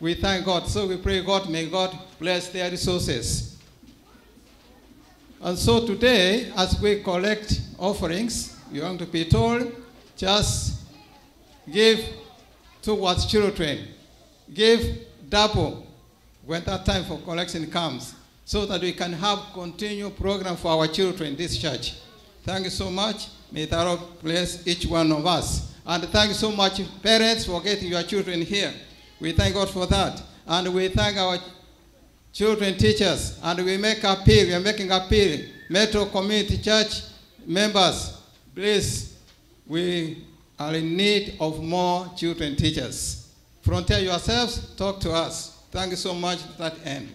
We thank God. So we pray God, may God bless their resources. And so today, as we collect offerings, you want to be told, just give towards children. Give double when that time for collection comes, so that we can have continued program for our children in this church. Thank you so much. May the Lord bless each one of us. And thank you so much, parents, for getting your children here. We thank God for that. And we thank our children teachers. And we make appeal, we are making appeal. Metro Community Church members, please, we are in need of more children teachers. Frontier yourselves, talk to us. Thank you so much to that end.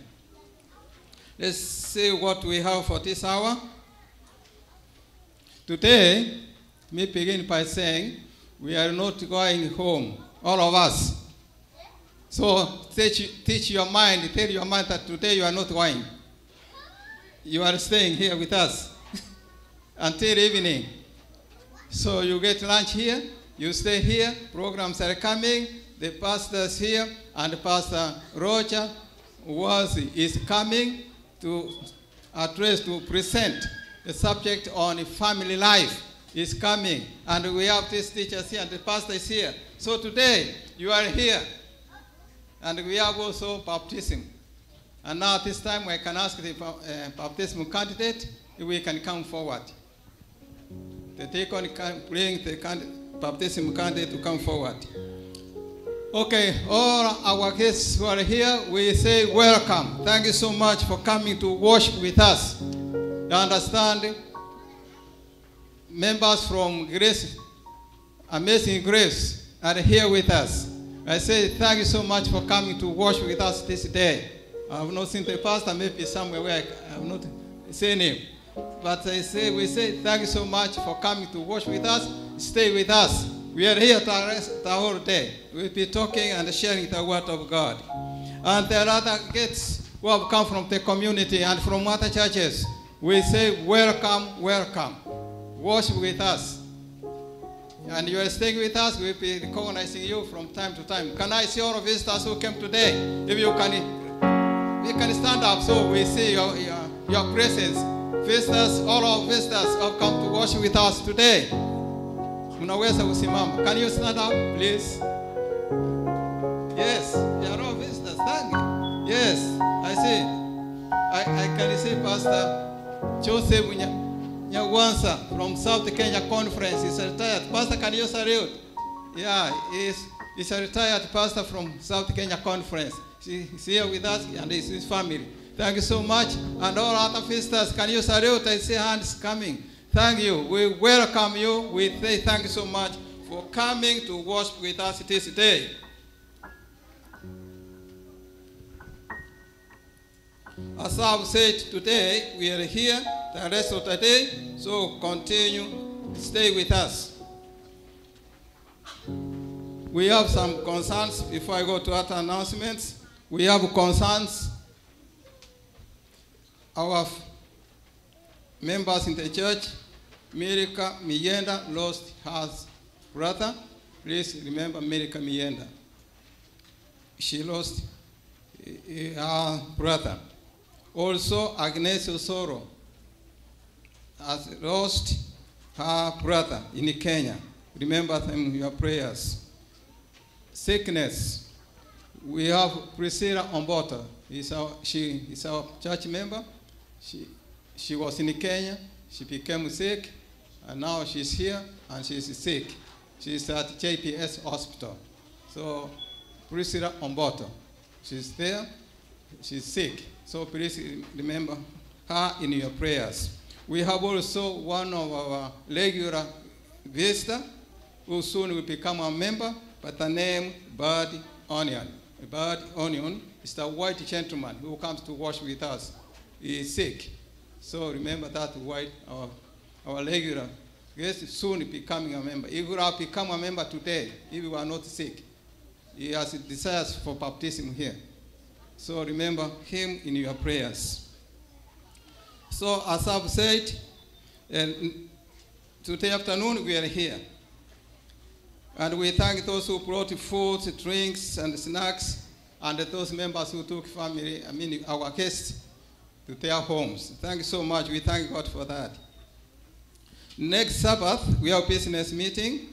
Let's see what we have for this hour. Today, me begin by saying, we are not going home, all of us. So teach your mind, tell your mind that today you are not going. You are staying here with us until evening. So you get lunch here, you stay here, programs are coming, the pastor's here, and Pastor Roger is coming to address, to present the subject on family life. Is coming, and we have these teachers here, and the pastor is here. So today, you are here, and we have also baptism. And now this time, I can ask the baptism candidate if we can come forward. The deacon can bring the baptism candidate to come forward. Okay, all our guests who are here, we say welcome. Thank you so much for coming to worship with us. You understand? Members from Grace, Amazing Grace, are here with us. I say thank you so much for coming to worship with us this day. I have not seen the pastor, maybe somewhere where I have not seen him. But we say thank you so much for coming to worship with us. Stay with us. We are here to rest the whole day. We'll be talking and sharing the word of God. And there are other guests who have come from the community and from other churches. We say welcome, welcome. Worship with us. And you are staying with us, we'll be recognizing you from time to time. Can I see all of visitors who came today? If you can stand up so we see your presence. Visitors, all our visitors have come to worship with us today. Unaweza kusimama. Can you stand up, please? Yes, you are all visitors. Thank you. Yes, I see. I can see Pastor Joseph Nyawansa from South Kenya Conference. He's a retired pastor. Can you salute? Yeah, he's a retired pastor from South Kenya Conference. He's here with us and his family. Thank you so much. And all other visitors, can you salute? I see hands coming. Thank you. We welcome you. We say thank you so much for coming to worship with us this day. As I've said today, we are here the rest of the day, so continue, stay with us. We have some concerns before I go to other announcements. We have concerns. Our members in the church, Mirika Miyenda lost her brother. Please remember Mirika Miyenda. She lost her brother. Also, Agnes Osoro has lost her brother in Kenya. Remember them in your prayers. Sickness. We have Priscilla Ombota. She is our church member. She was in Kenya. She became sick, and now she's here and she's sick. She's at JPS Hospital. So, Priscilla Ombota, she's there. She's sick. So please remember her in your prayers. We have also one of our regular visitors who soon will become a member, but the name Bud Onion. Bud Onion is the white gentleman who comes to worship with us. He is sick. So remember that white, our regular guest is soon becoming a member. He would have become a member today if we were not sick. He has desires for baptism here. So remember him in your prayers. So as I've said, today afternoon we are here. And we thank those who brought food, drinks, and snacks, and those members who took our guests to their homes. Thank you so much. We thank God for that. Next Sabbath, we have a business meeting,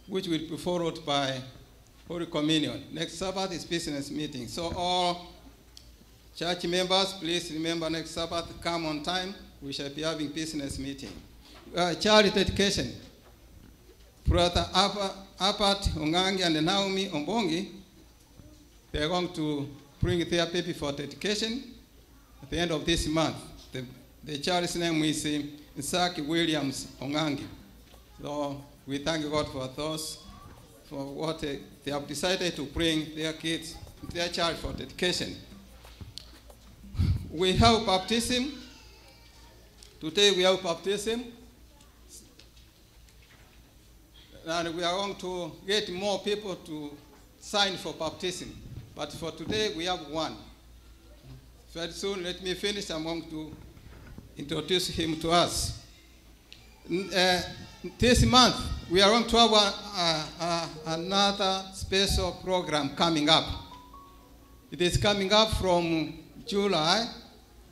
which will be followed by Holy Communion. Next Sabbath is business meeting. So all church members, please remember next Sabbath, come on time. We shall be having business meeting. child education. Brother Apat Ongangi and Naomi Ombongi, they are going to bring their baby for education at the end of this month. The child's name is Isaac Williams Ongangi. So we thank God for those, for what they have decided to bring their kids, their child for education. We have baptism. Today we have baptism. And we are going to get more people to sign for baptism. But for today, we have one. Very soon, let me finish. I'm going to introduce him to us. This month, we are going to have another special program coming up. It is coming up from July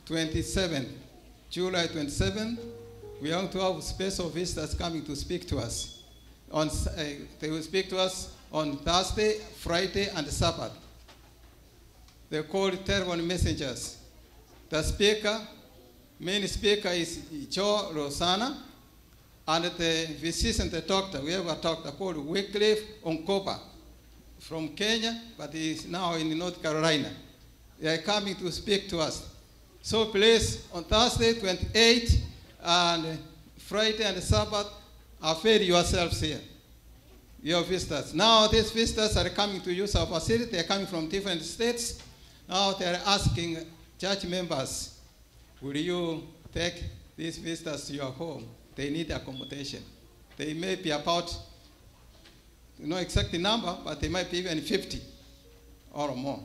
27th. July 27th, we are going to have special visitors coming to speak to us. They will speak to us on Thursday, Friday, and Sabbath. They're called telephone messengers. The main speaker is Joe Rosana, and the physician, the doctor, we have a doctor called Wycliffe Onkopa from Kenya, but he is now in North Carolina. They are coming to speak to us. So please, on Thursday, 28th, and Friday and Sabbath, avail yourselves here, your visitors. Now these visitors are coming to use our facility. They are coming from different states. Now they are asking church members, will you take these visitors to your home? They need accommodation. They may be about, no exact number, but they might be even 50 or more.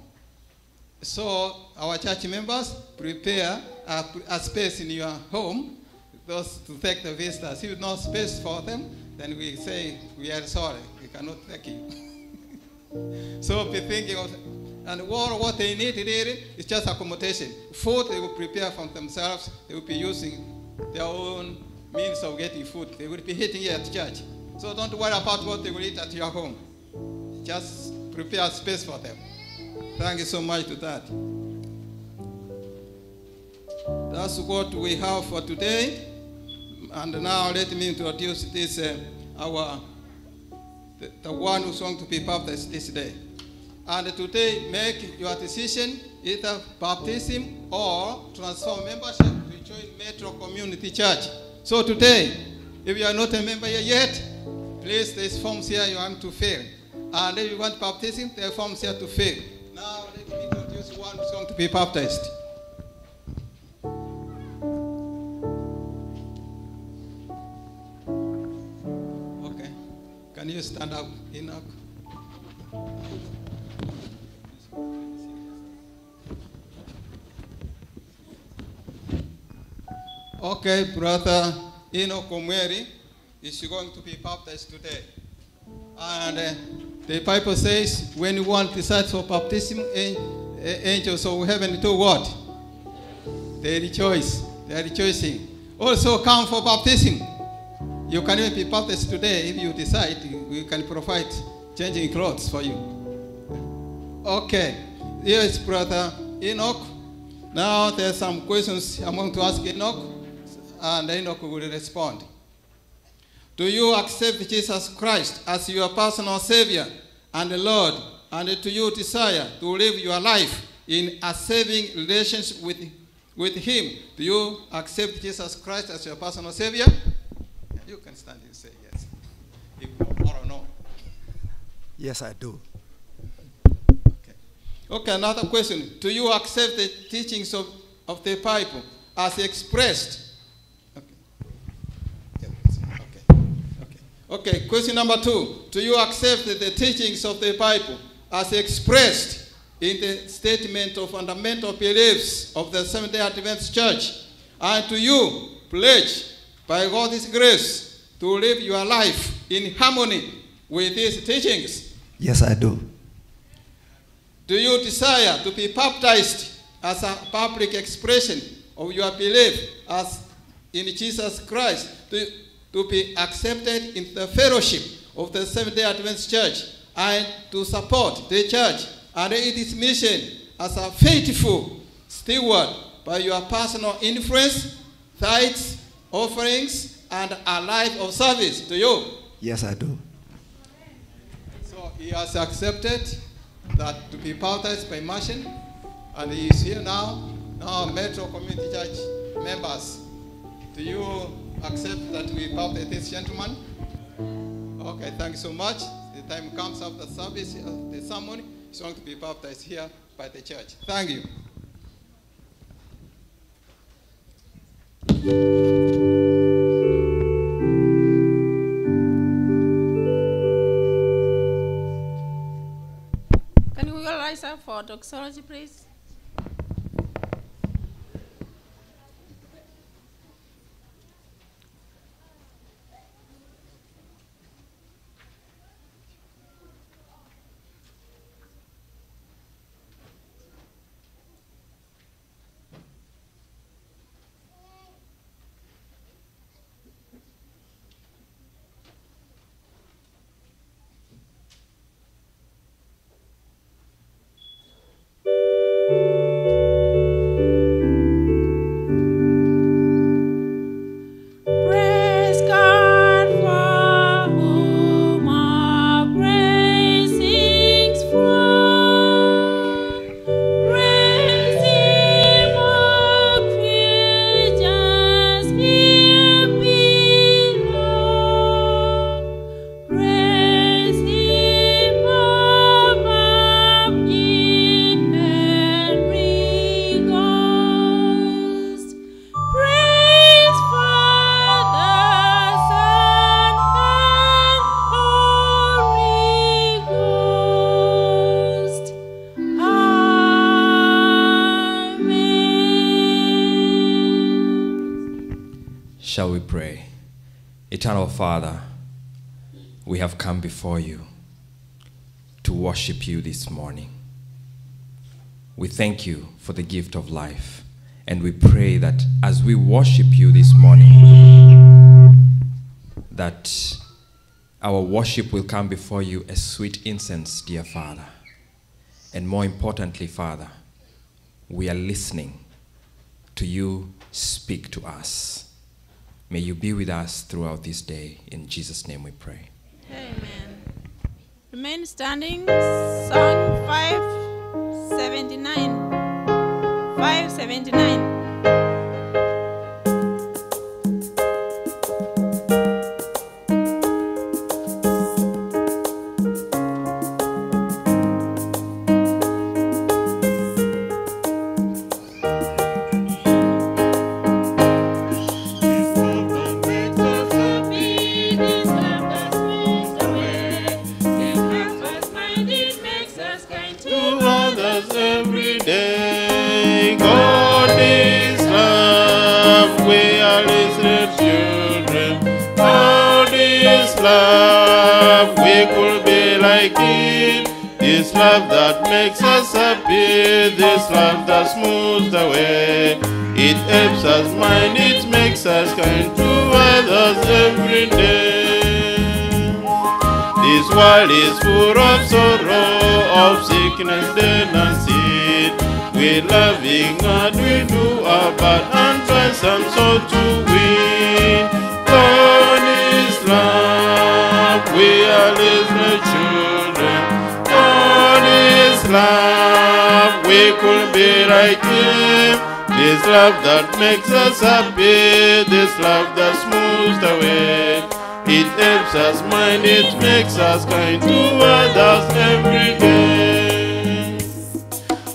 So our church members prepare a space in your home those to take the visitors. If no space for them, then we say, we are sorry, we cannot take you. So be thinking of, and what they need really is just accommodation. Food they will prepare for themselves. They will be using their own means of getting food. They will be eating here at church. So don't worry about what they will eat at your home. Just prepare a space for them. Thank you so much to that. That's what we have for today. And now let me introduce this, the one who's going to be baptized this day. And today, make your decision, either baptism or transform membership to join Metro Community Church. So today, if you are not a member here yet, please, there's forms here you want to fill. And if you want baptism, there are forms here to fill. Now let me introduce one who's going to be baptized. Okay. Can you stand up, Enoch? Okay, Brother Enoch Omweri is going to be baptized today. And the Bible says, when you want to decide for baptism, angels of heaven do what? They rejoice. They are rejoicing. Also come for baptism. You can even be baptized today if you decide. We can provide changing clothes for you. Okay. Here is Brother Enoch. Now there are some questions I'm going to ask Enoch, and Enoch will respond. Do you accept Jesus Christ as your personal Savior and Lord, and do you desire to live your life in a saving relationship with Him? Do you accept Jesus Christ as your personal Savior? You can stand and say yes. If no or no. Yes, I do. Okay, another question. Do you accept the teachings of the Bible as expressed? Okay, question number 2. Do you accept the teachings of the Bible as expressed in the statement of fundamental beliefs of the Seventh-day Adventist Church? And do you pledge, by God's grace, to live your life in harmony with these teachings? Yes, I do. Do you desire to be baptized as a public expression of your belief as in Jesus Christ? To be accepted in the fellowship of the Seventh-day Adventist Church, and to support the church and its mission as a faithful steward by your personal influence, tithes, offerings, and a life of service to you? Yes, I do. So he has accepted that to be baptized by immersion, and he is here now. Now, Metro Community Church members, do you accept that we baptize this gentleman? Okay, thank you so much. The time comes after service, the ceremony, he's going to be baptized here by the church. Thank you. Can we all rise up for doxology, please? Shall we pray? Eternal Father, we have come before you to worship you this morning. We thank you for the gift of life, and we pray that as we worship you this morning, that our worship will come before you as sweet incense, dear Father. And more importantly, Father, we are listening to you speak to us. May you be with us throughout this day. In Jesus' name we pray. Amen. Remain standing. Song 579. 579. This love that makes us happy, this love that smooths the way. It helps us mind, it makes us kind to others every day. This world is full of sorrow, of sickness, death and sin. We're loving and we do our part and try some soul to win. God is love, we are His children. Love, we could be like Him. This love that makes us happy, this love that smooths the way. It helps us mind, it makes us kind to others every day.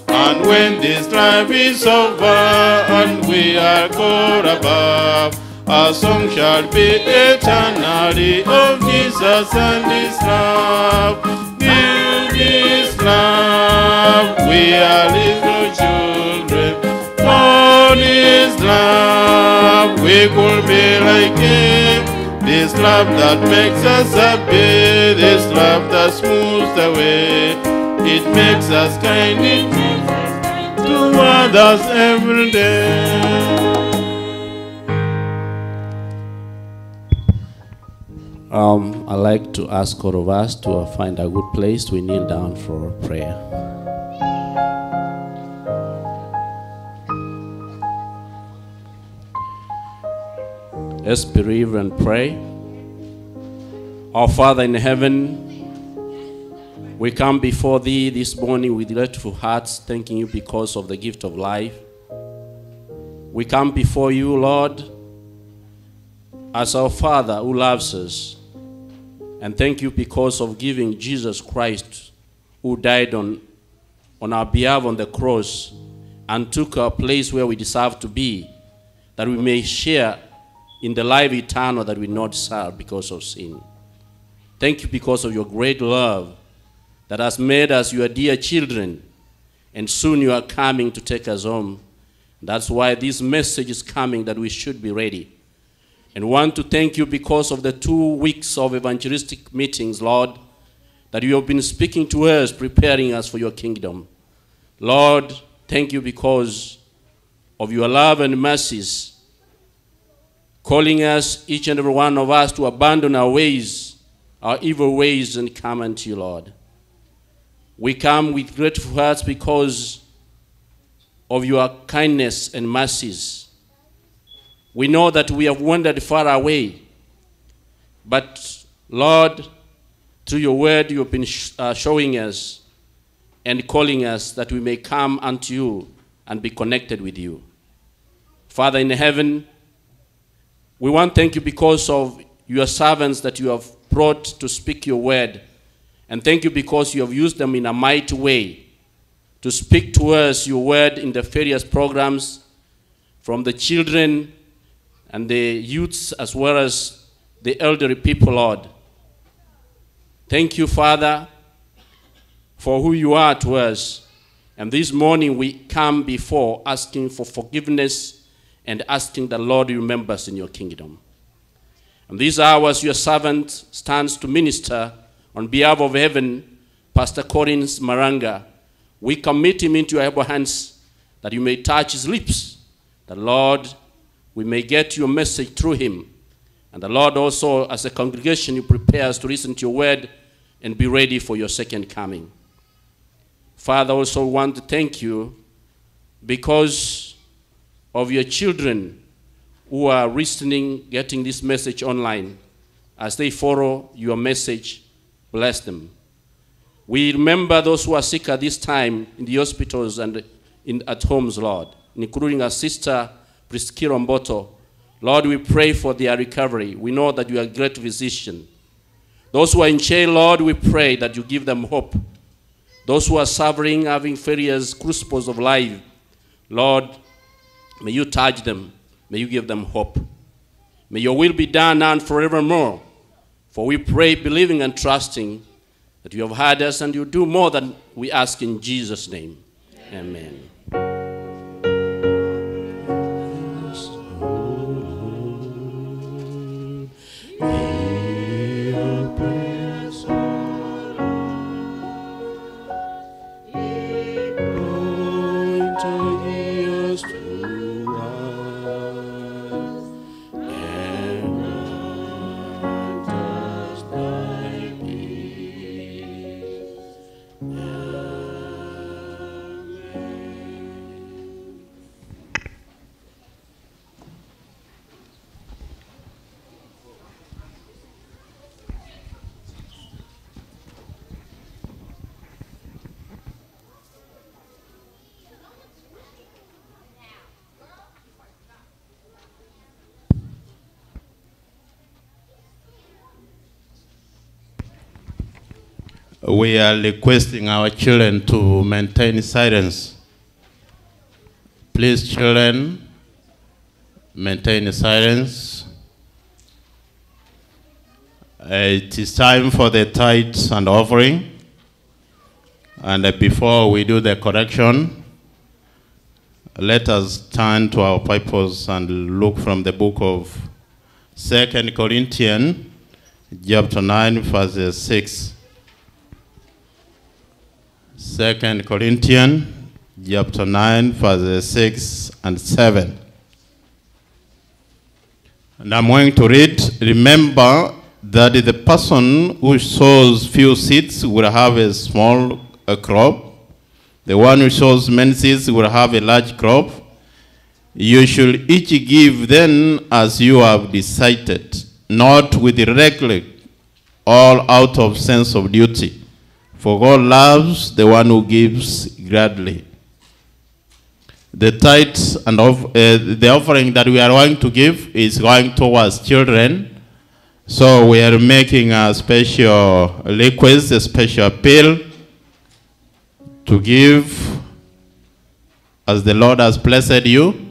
And when this life is over and we are called above, our song shall be eternally of Jesus and His love. His love, we are little children. God is love, we could be like Him. This love that makes us happy, this love that smooths the way. It makes us kind, it makes us kind to others every day. I'd like to ask all of us to find a good place to kneel down for prayer. Let's believe and pray. Our Father in heaven, we come before Thee this morning with grateful hearts, thanking You because of the gift of life. We come before You, Lord, as our Father who loves us. And thank You because of giving Jesus Christ, who died on our behalf on the cross and took our place where we deserve to be, that we may share in the life eternal that we not deserve because of sin. Thank You because of Your great love that has made us Your dear children, and soon You are coming to take us home. That's why this message is coming, that we should be ready. And want to thank You because of the 2 weeks of evangelistic meetings, Lord, that You have been speaking to us, preparing us for Your kingdom. Lord, thank You because of Your love and mercies, calling us, each and every one of us, to abandon our ways, our evil ways, and come unto You, Lord. We come with grateful hearts because of Your kindness and mercies. We know that we have wandered far away, but Lord, through Your word You have been showing us and calling us that we may come unto You and be connected with You. Father in heaven, we want to thank You because of Your servants that You have brought to speak Your word. And thank You because You have used them in a mighty way to speak to us Your word in the various programs, from the children and the youths as well as the elderly people, Lord. Thank You, Father, for who You are to us. And this morning we come before asking for forgiveness and asking that, Lord, You remember us in Your kingdom. And these hours Your servant stands to minister on behalf of heaven, Pastor Collins Maranga. We commit him into Your able hands, that You may touch his lips, that, Lord, we may get Your message through him. And the Lord also, as a congregation, You prepare us to listen to Your word and be ready for Your second coming. Father, also want to thank You because of Your children who are listening, getting this message online. As they follow Your message, bless them. We remember those who are sick at this time in the hospitals and at homes, Lord, including our sister Priscilla Mboto. Lord, we pray for their recovery. We know that You are a great physician. Those who are in jail, Lord, we pray that You give them hope. Those who are suffering, having various crucibles of life, Lord, may You touch them. May You give them hope. May Your will be done now and forevermore. For we pray, believing and trusting that You have heard us and You do more than we ask in Jesus' name. Amen. We are requesting our children to maintain silence. Please, children, maintain silence. It is time for the tithes and offering. And before we do the correction, let us turn to our Bibles and look from the book of 2 Corinthians, chapter 9, verses 6. 2 Corinthians, chapter 9, verses 6 and 7. And I'm going to read, remember that the person who sows few seeds will have a small crop. The one who sows many seeds will have a large crop. You should each give then as you have decided, not with neglect, all out of sense of duty. For God loves the one who gives gladly. The tithes and the offering that we are going to give is going towards children. So we are making a special request, a special appeal to give as the Lord has blessed you.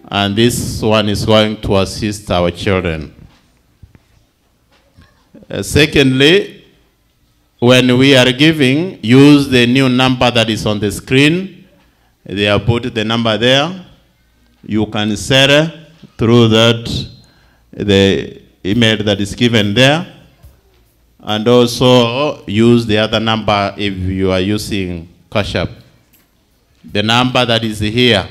And this one is going to assist our children. Secondly, when we are giving, use the new number that is on the screen. They have put the number there. You can send through that, the email that is given there. And also use the other number if you are using Cash App. The number that is here.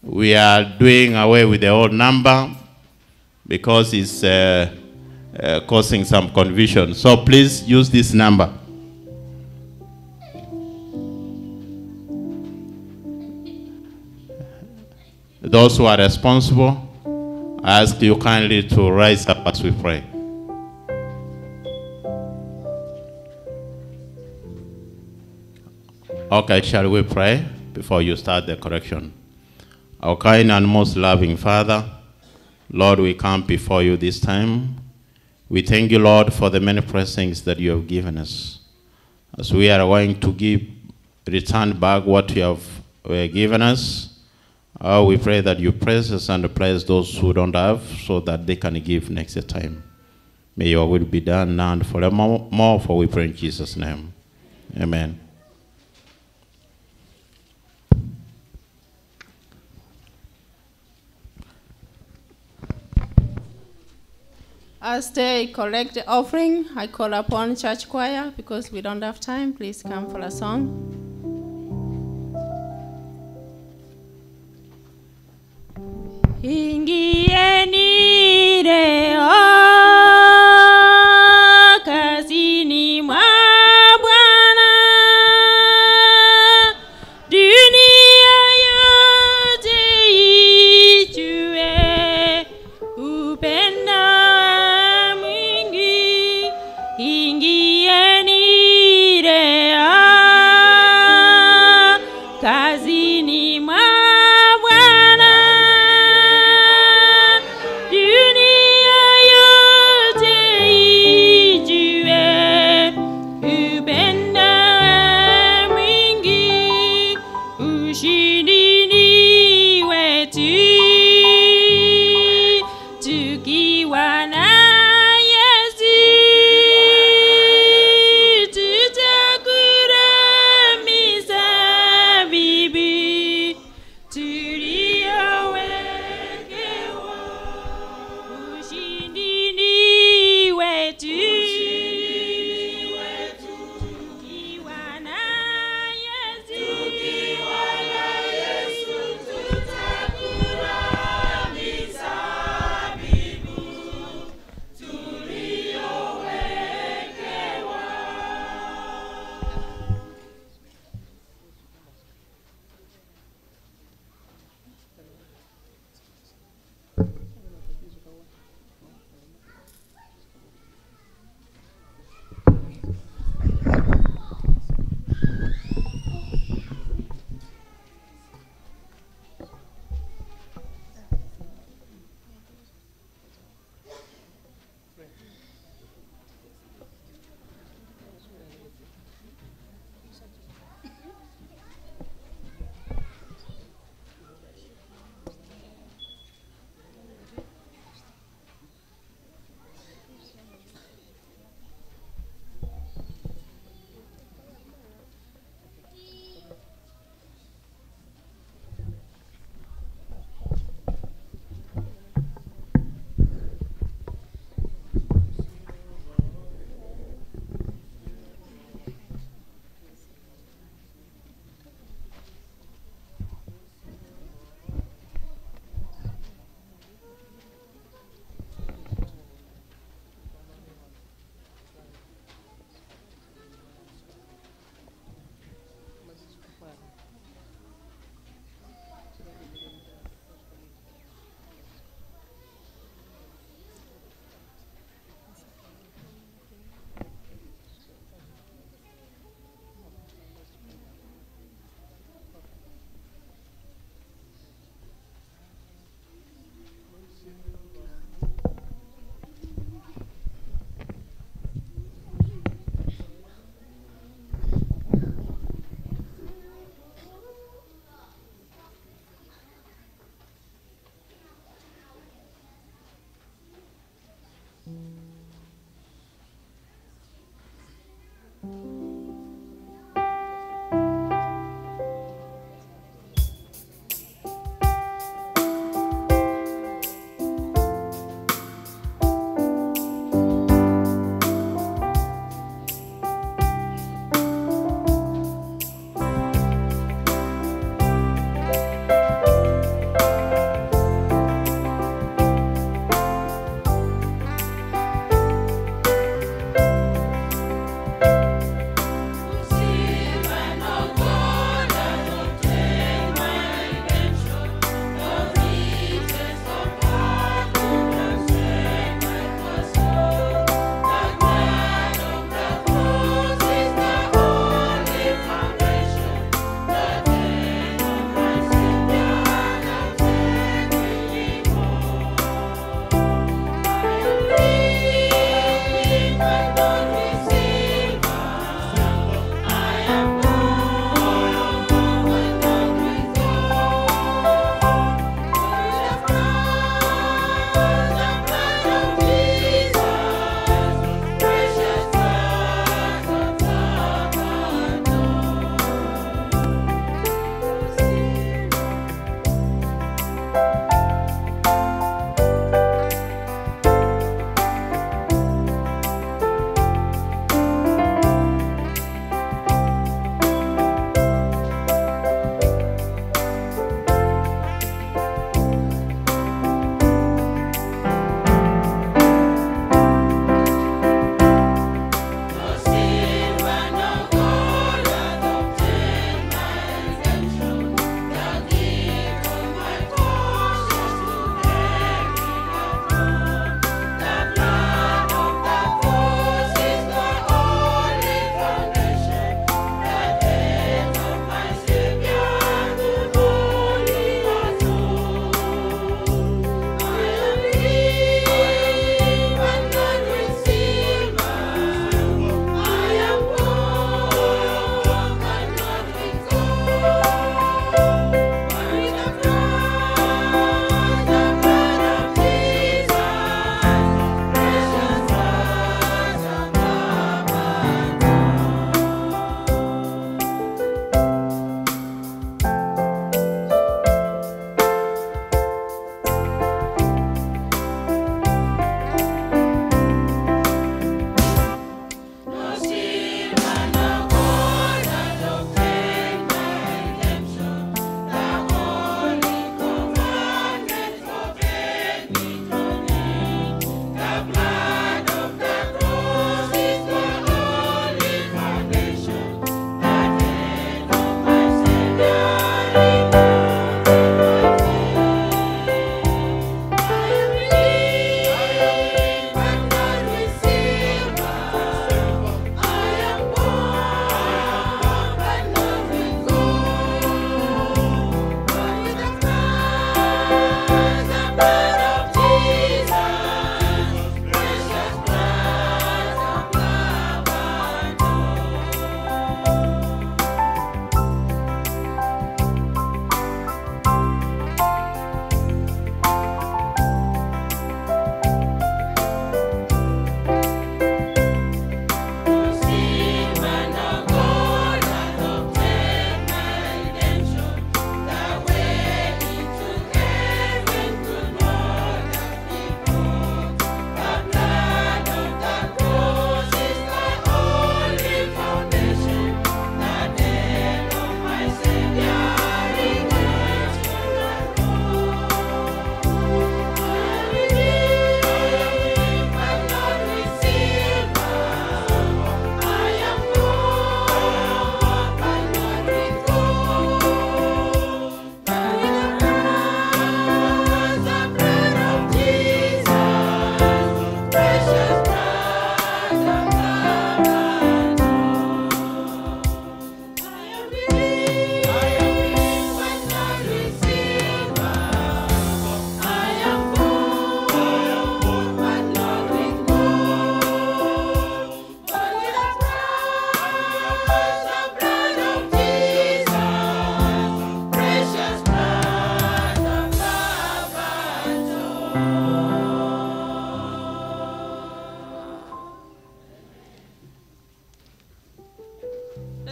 We are doing away with the old number because it's causing some confusion. So please use this number. Those who are responsible, I ask you kindly to rise up as we pray. Okay, shall we pray before you start the correction? Our kind and most loving Father, Lord, we come before you this time. We thank you, Lord, for the many blessings that you have given us. As we are going to return back what you have given us, we pray that you bless us and bless those who don't have so that they can give next time. May your will be done now and forevermore, for we pray in Jesus' name. Amen. As they collect the offering, I call upon church choir because we don't have time. Please come for a song. Ingieni leo kazini mwa Bwana, dunia yote ijue upendo mwingi. Ingieni leo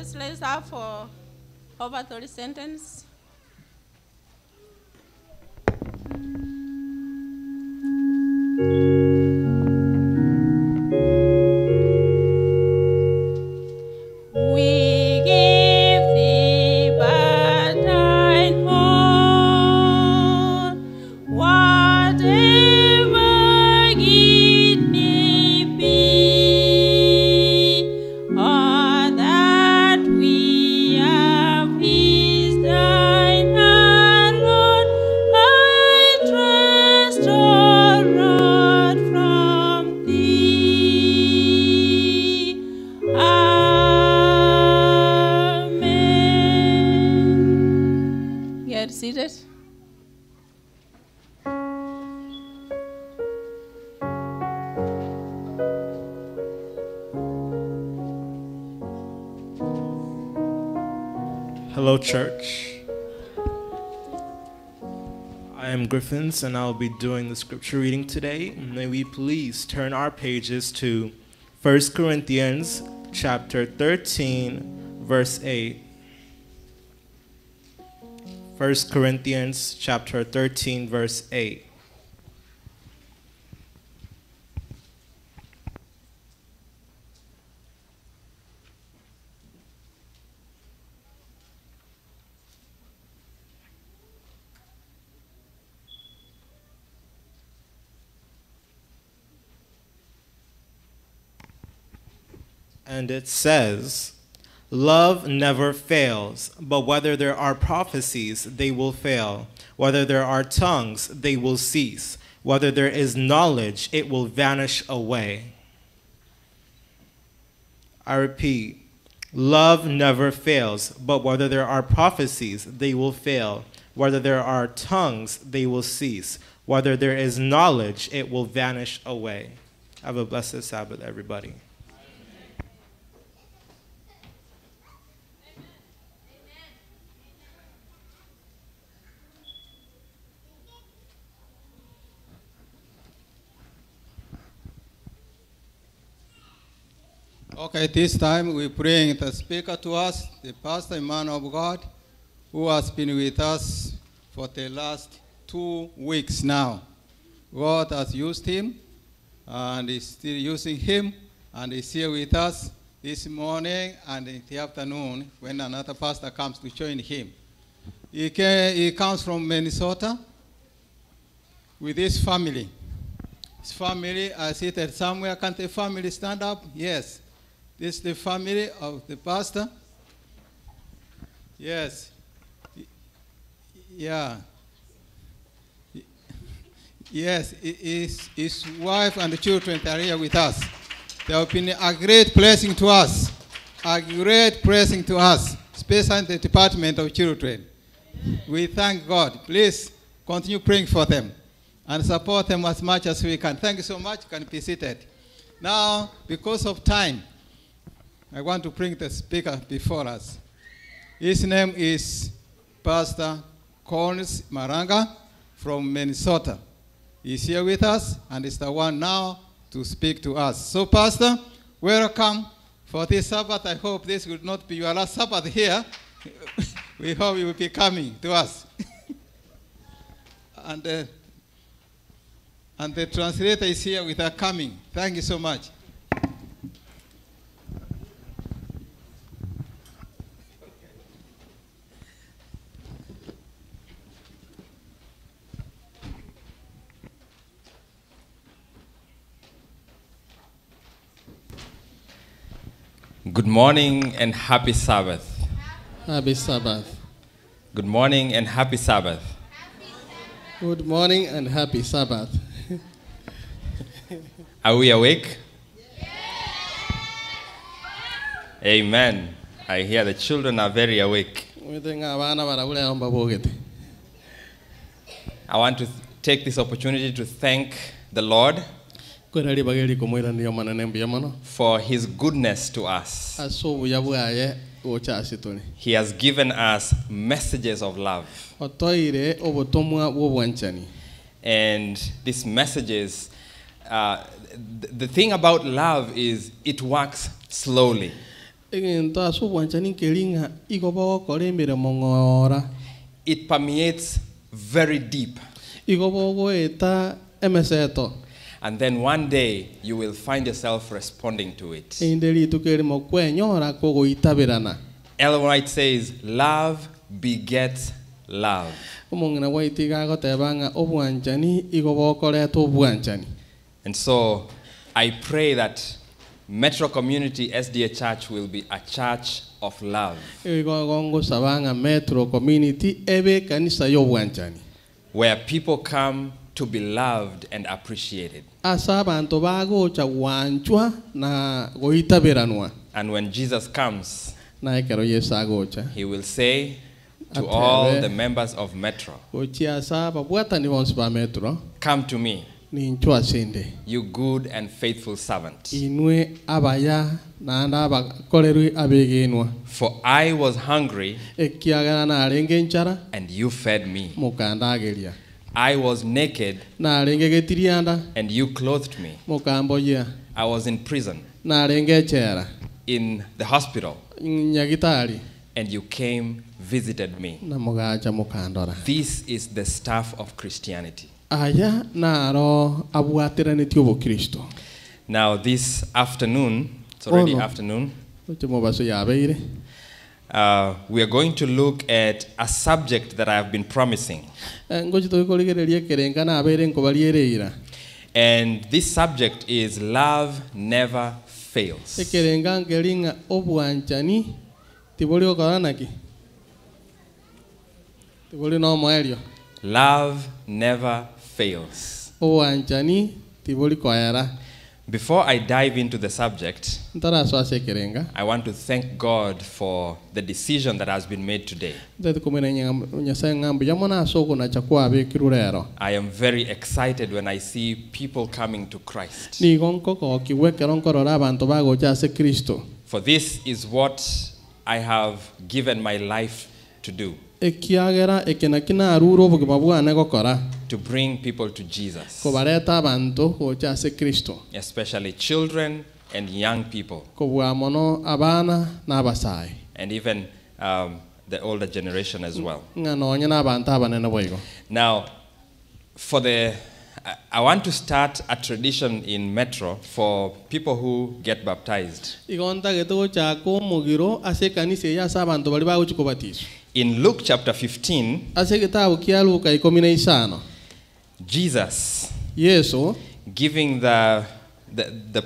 Let's raise up for offertory sentence. We give thee but thine own, whatever it may be, all that we have is thine alone. I trust, O Lord, from thee. Amen. Get seated. Hello, church. I am Griffins, and I'll be doing the scripture reading today. May we please turn our pages to 1 Corinthians chapter 13, verse 8. 1 Corinthians chapter 13, verse 8. And it says, love never fails, but whether there are prophecies, they will fail. Whether there are tongues, they will cease. Whether there is knowledge, it will vanish away. I repeat, love never fails, but whether there are prophecies, they will fail. Whether there are tongues, they will cease. Whether there is knowledge, it will vanish away. Have a blessed Sabbath, everybody. Okay, this time we bring the speaker to us, the pastor, a man of God, who has been with us for the last 2 weeks now. God has used him, and is still using him, and he's here with us this morning and in the afternoon when another pastor comes to join him. He comes from Minnesota with his family. His family are seated somewhere. Can the family stand up? Yes. This is the family of the pastor. Yes. Yeah. Yes, his wife and the children are here with us. They have been a great blessing to us. A great blessing to us, especially in the Department of Children. We thank God. Please continue praying for them and support them as much as we can. Thank you so much. You can be seated. Now, because of time, I want to bring the speaker before us. His name is Pastor Collins Maranga from Minnesota. He's here with us and is the one now to speak to us. So, Pastor, welcome for this Sabbath. I hope this will not be your last Sabbath here. We hope you will be coming to us. And the translator is here with her coming. Thank you so much. Good morning and happy Sabbath. Happy Sabbath. Good morning and happy Sabbath. Good morning and happy Sabbath. Are we awake? Amen. I hear the children are very awake. I want to take this opportunity to thank the Lord for his goodness to us. He has given us messages of love. And these messages, the thing about love is it works slowly. Egento asubwanchani kelinga igobo korembere mongora. It permeates very deep. Igobo eta emeseto. And then one day you will find yourself responding to it. Indeli tukere mokwenyora kogo itabirana. Ellen White says, love begets love. Umongina waitiga gotebanga obwanchani igobo koreto obwanchani. And so I pray that Metro Community SDA Church will be a church of love. Igogongo sabanga Metro Community ebe kanisa yobwanchani. Where people come to be loved and appreciated. Asabanto bago cha wanchwa na goitaberanwa. And when Jesus comes, na ekero Yesu agocha, he will say to all the members of Metro, come to me, you good and faithful servant. For I was hungry, and you fed me. I was naked, and you clothed me. I was in prison, in the hospital, and you came, visited me. This is the staff of Christianity. Now this afternoon, it's already afternoon, we are going to look at a subject that I have been promising. And this subject is love never fails. Love never fails. Before I dive into the subject, I want to thank God for the decision that has been made today. I am very excited when I see people coming to Christ. For this is what I have given my life to do. To bring people to Jesus. Especially children and young people. And even the older generation as well. Now, I want to start a tradition in Metro for people who get baptized. In Luke chapter 15, Jesus, giving the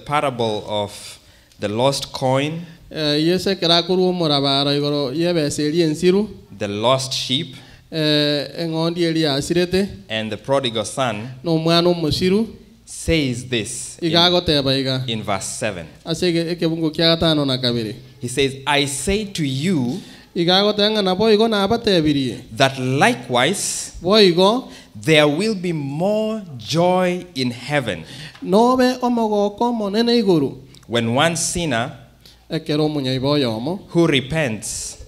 parable of the lost coin, the lost sheep, and the prodigal son, says this in verse 7. He says, I say to you that likewise there will be more joy in heaven when one sinner who repents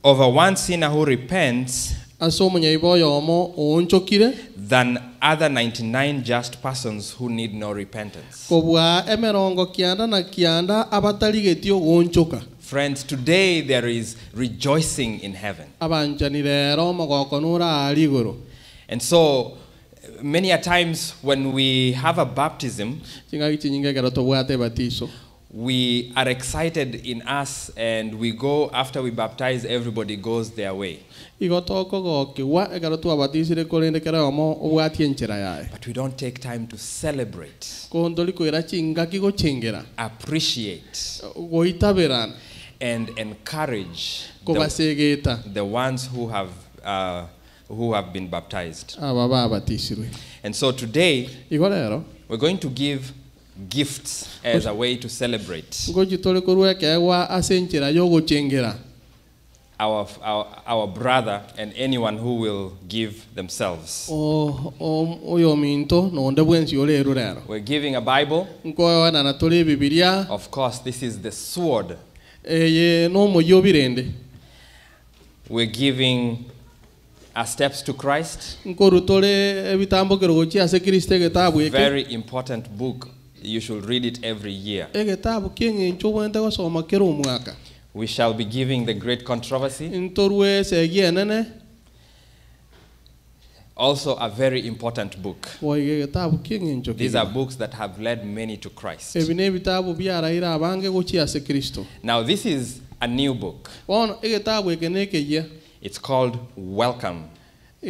over one sinner who repents than other 99 just persons who need no repentance. Friends, today there is rejoicing in heaven. And so, many a times when we have a baptism, we are excited in us, and we go after we baptize, everybody goes their way. But we don't take time to celebrate, appreciate, and encourage the ones who have been baptized. And so today, we're going to give gifts as a way to celebrate our brother and anyone who will give themselves. We're giving a Bible. Of course, this is the sword. We're giving Steps to Christ. Very important book you should read it every year. Ekitabu king'encho wende kosoma kila mwaka. We shall be giving the great controversy. Ntorwe segienene. Also a very important book. These are books that have led many to Christ. Now this is a new book. It's called Welcome to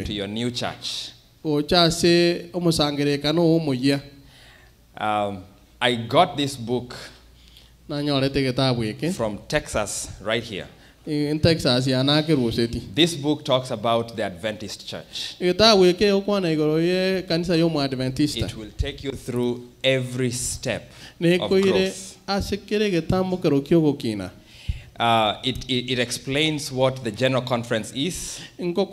your new church. I got this book from Texas right here. In Texas, this book talks about the Adventist church. It will take you through every step of growth. It explains what the General Conference is, what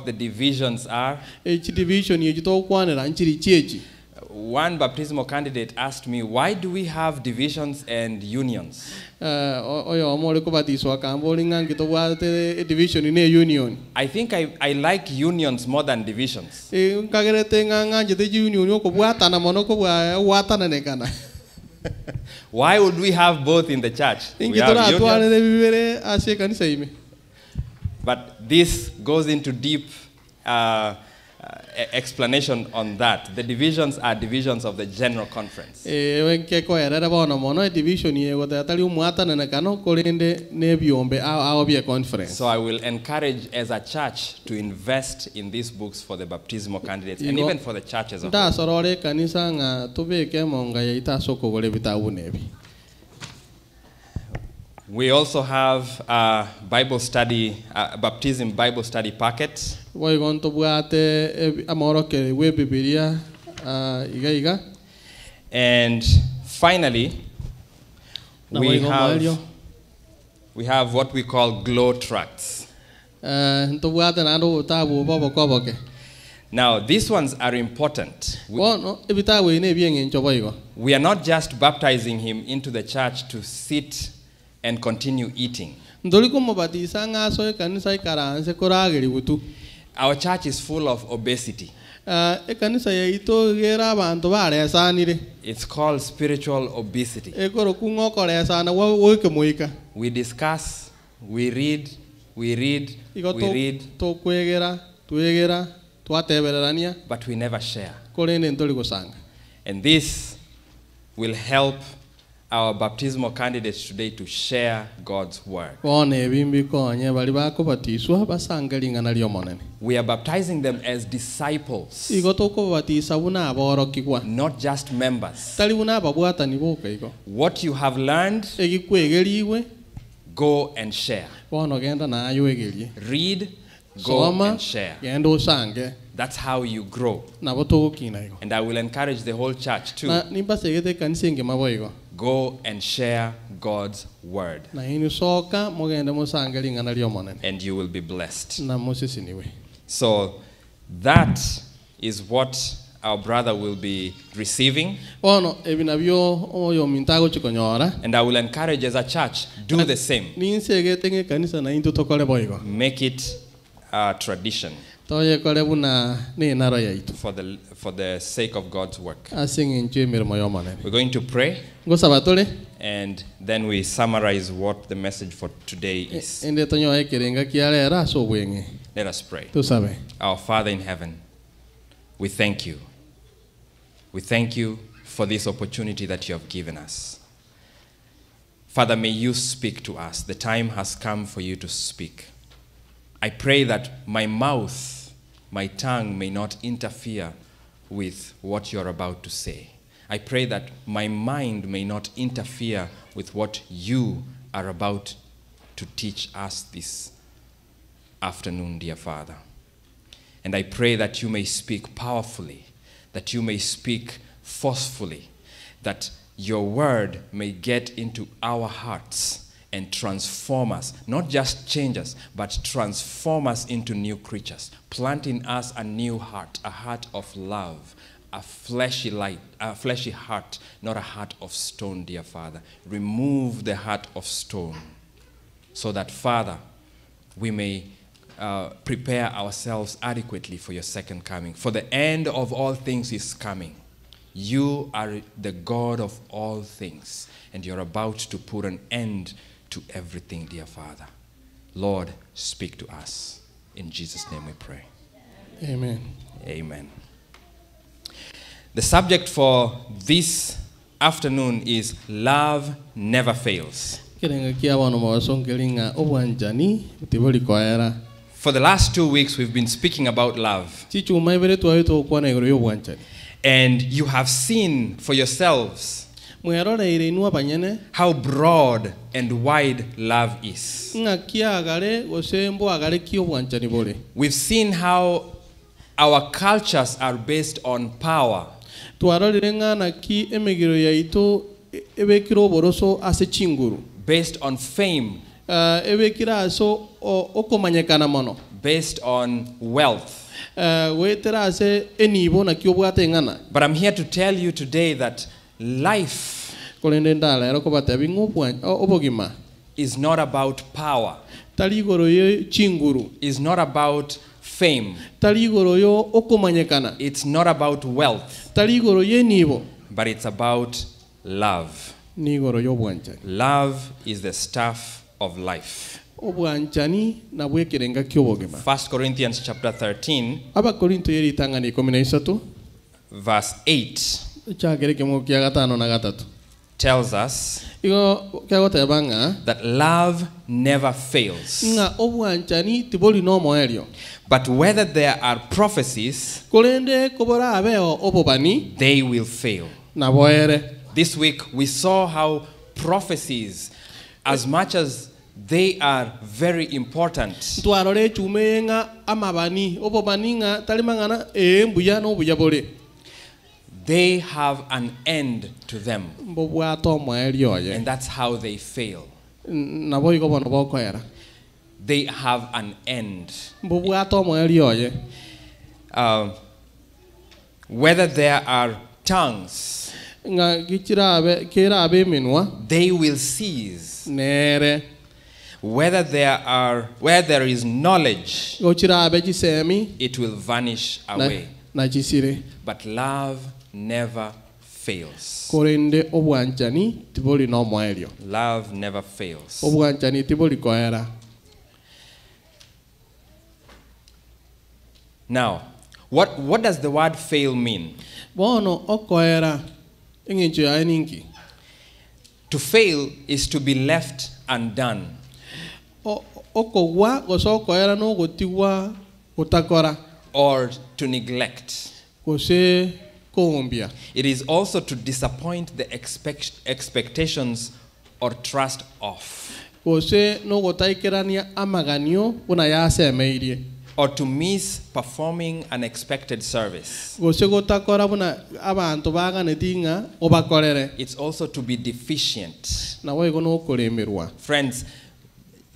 the divisions are. One baptismal candidate asked me, why do we have divisions and unions? I think I like unions more than divisions. Why would we have both in the church? We have unions. But this goes into deep explanation on that. The divisions are divisions of the General Conference. So I will encourage as a church to invest in these books for the baptismal candidates and even for the church as a whole. We also have a Bible study, baptism Bible study packet. And finally, we have what we call glow tracts. Now, these ones are important. We are not just baptizing him into the church to sit and continue eating. Our church is full of obesity. It's called spiritual obesity. We discuss, we read, but we never share. And this will help our baptismal candidates today to share God's word. We are baptizing them as disciples, not just members. What you have learned, go and share. Read, go and share. That's how you grow. And I will encourage the whole church too. Go and share God's word. And you will be blessed. So that is what our brother will be receiving. And I will encourage as a church, do the same. Make it a tradition. For the sake of God's work. We're going to pray, and then we summarize what the message for today is. Let us pray. Our Father in heaven, we thank you. We thank you for this opportunity that you have given us. Father, may you speak to us. The time has come for you to speak. I pray that my mouth, my tongue may not interfere with what you're about to say. I pray that my mind may not interfere with what you are about to teach us this afternoon, dear Father. And I pray that you may speak powerfully, that you may speak forcefully, that your word may get into our hearts and transform us, not just change us, but transform us into new creatures. Plant in us a new heart, a heart of love, a fleshy heart, not a heart of stone, dear Father. Remove the heart of stone so that, Father, we may prepare ourselves adequately for your second coming. For the end of all things is coming. You are the God of all things, and you're about to put an end to everything, dear Father. Lord, speak to us. In Jesus' name we pray. Amen. Amen. The subject for this afternoon is Love Never Fails. For the last 2 weeks, we've been speaking about love. And you have seen for yourselves how broad and wide love is. We've seen how our cultures are based on power. Based on fame. Based on wealth. But I'm here to tell you today that life is not about power. Is not about fame. It's not about wealth. But it's about love. Love is the staff of life. 1 Corinthians chapter 13 verse 8 tells us that love never fails. But whether there are prophecies, they will fail. This week we saw how prophecies, as much as they are very important, they have an end to them. And that's how they fail. They have an end. Whether there are tongues, they will cease. Where there is knowledge, it will vanish away. But love never fails. Love never fails. Now, what does the word fail mean? To fail is to be left undone. Or to neglect. It is also to disappoint the expectations or trust of. Or to miss performing an expected service. It's also to be deficient. Friends,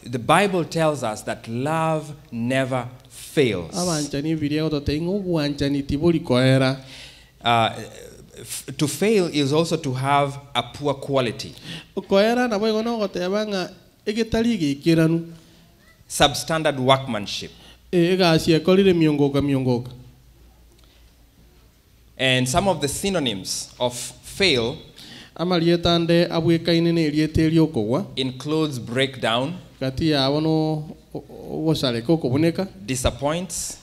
the Bible tells us that love never fails. To fail is also to have a poor quality. Substandard workmanship. And some of the synonyms of fail includes breakdown, disappoints,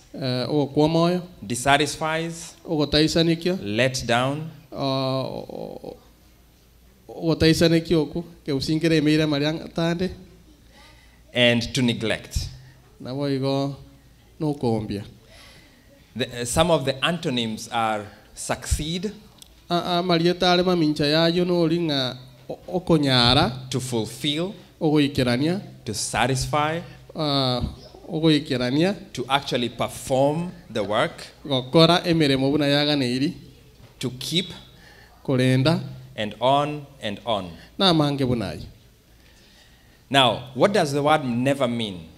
dissatisfies, let down, and to neglect. Some of the antonyms are succeed, to fulfill, to satisfy, to actually perform the work, to keep, and on and on. Now, what does the word never mean?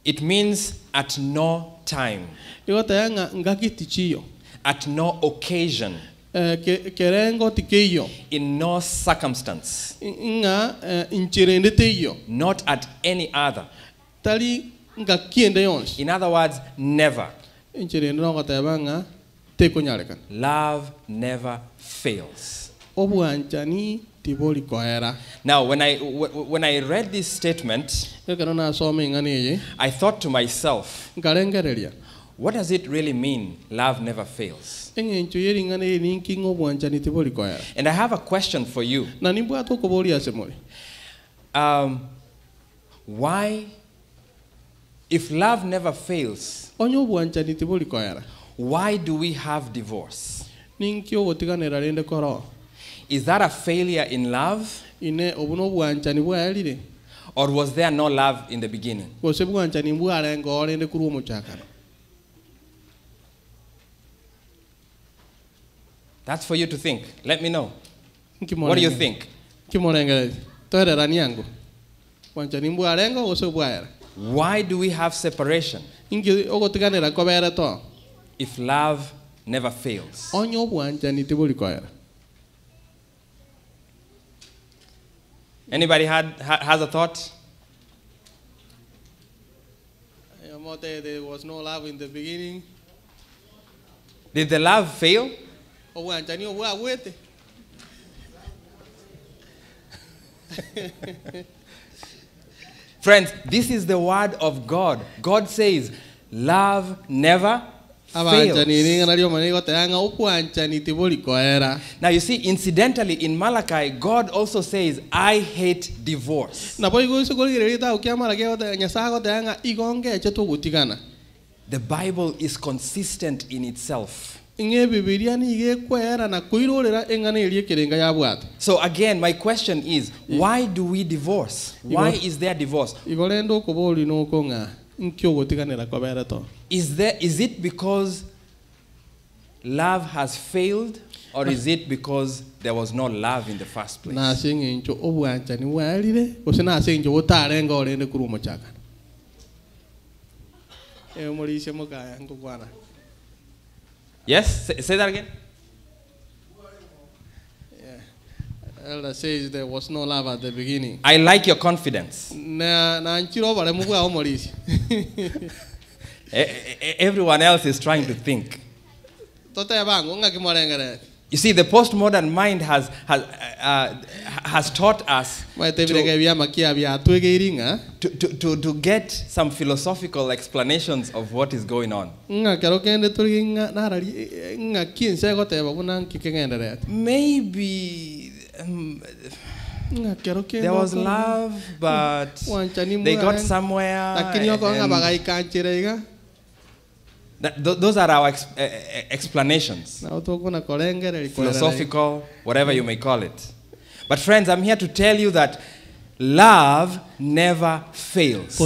It means at no time, at no occasion, kerengo tikeyo. In no circumstance. Nga inchirende teyo. Not at any other. Tali nga kiende yons. In other words, never. Inchirende no kateba nga teko nyaleka. Love never fails. Obuanchani tiboli koera. Now, when I read this statement, I thought to myself, what does it really mean, love never fails? And I have a question for you. Why, if love never fails, why do we have divorce? Is that a failure in love? Or was there no love in the beginning? That's for you to think. Let me know. What do you think? Why do we have separation if love never fails? Anybody has a thought? There was no love in the beginning. Did the love fail? Friends, this is the word of God. God says, love never fails. Now you see, incidentally, in Malachi, God also says, I hate divorce. The Bible is consistent in itself. So again, my question is, why do we divorce? Why is there divorce? Is it because love has failed, or is it because there was no love in the first place? Yes, say that again. Elder says there was no love at the beginning. I like your confidence. Everyone else is trying to think. You see, the postmodern mind has taught us to get some philosophical explanations of what is going on. Maybe there was love, but they got somewhere. Those are our explanations. Philosophical, whatever you may call it. But friends, I'm here to tell you that love never fails.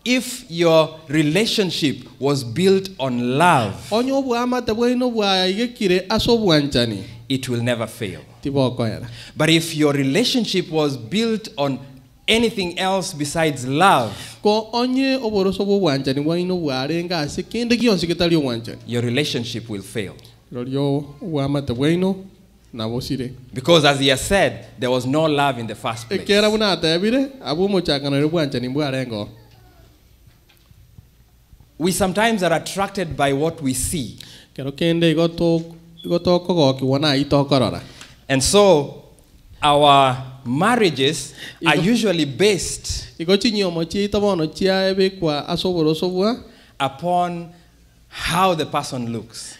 If your relationship was built on love, it will never fail. But if your relationship was built on anything else besides love, your relationship will fail. Because as he has said, there was no love in the first place. We sometimes are attracted by what we see. And so our marriages are usually based upon how the person looks.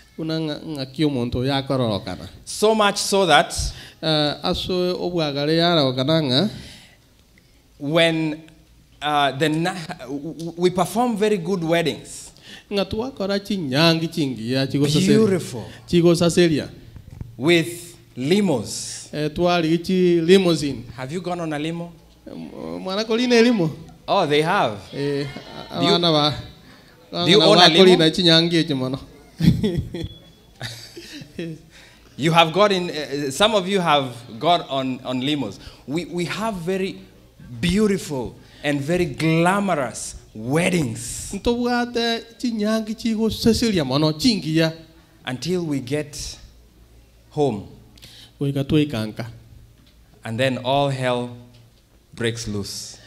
So much so that when we perform very good weddings, beautiful, with limos. Have you gone on a limo? Oh, they have. Do you own a limo? You have got in. Some of you have got on limos. We have very beautiful and very glamorous weddings. until we get home. Goikatuikanka. And then all hell breaks loose.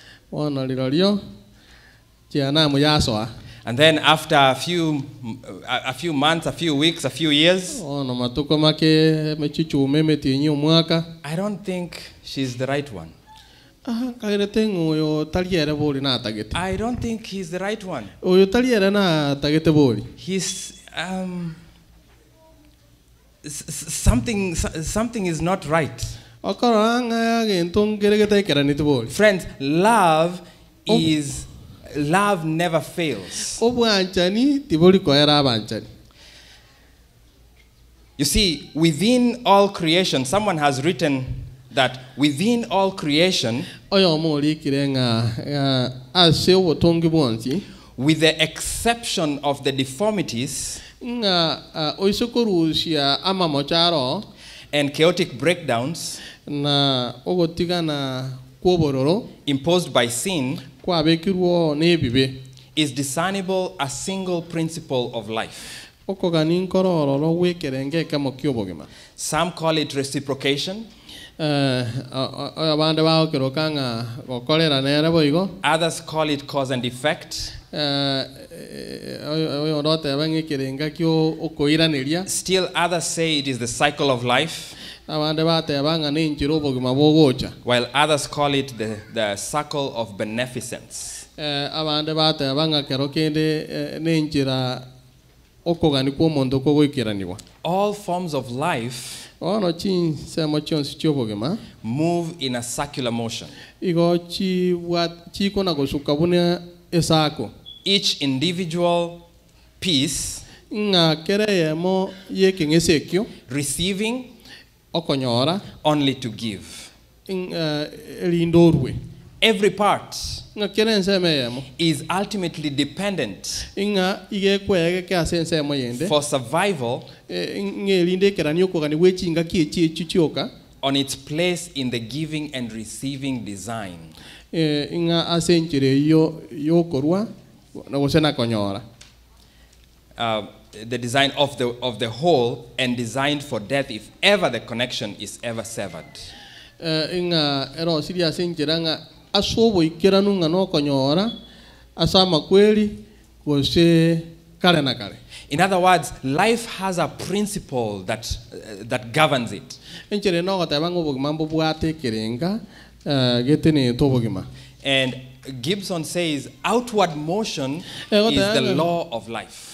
And then after a few months, a few weeks, a few years, I don't think she's the right one. I don't think he's the right one. He's something is not right. Friends, love never fails. You see, within all creation, someone has written that within all creation, with the exception of the deformities and chaotic breakdowns imposed by sin, is discernible a single principle of life. Some call it reciprocation. Others call it cause and effect. Still others say it is the cycle of life, while others call it the circle of beneficence. All forms of life move in a circular motion. Each individual piece receiving only to give. Every part is ultimately dependent for survival on its place in the giving and receiving design. The design of the whole, and designed for death if ever the connection is ever severed. In other words, life has a principle that governs it. And Gibson says outward motion is the law of life.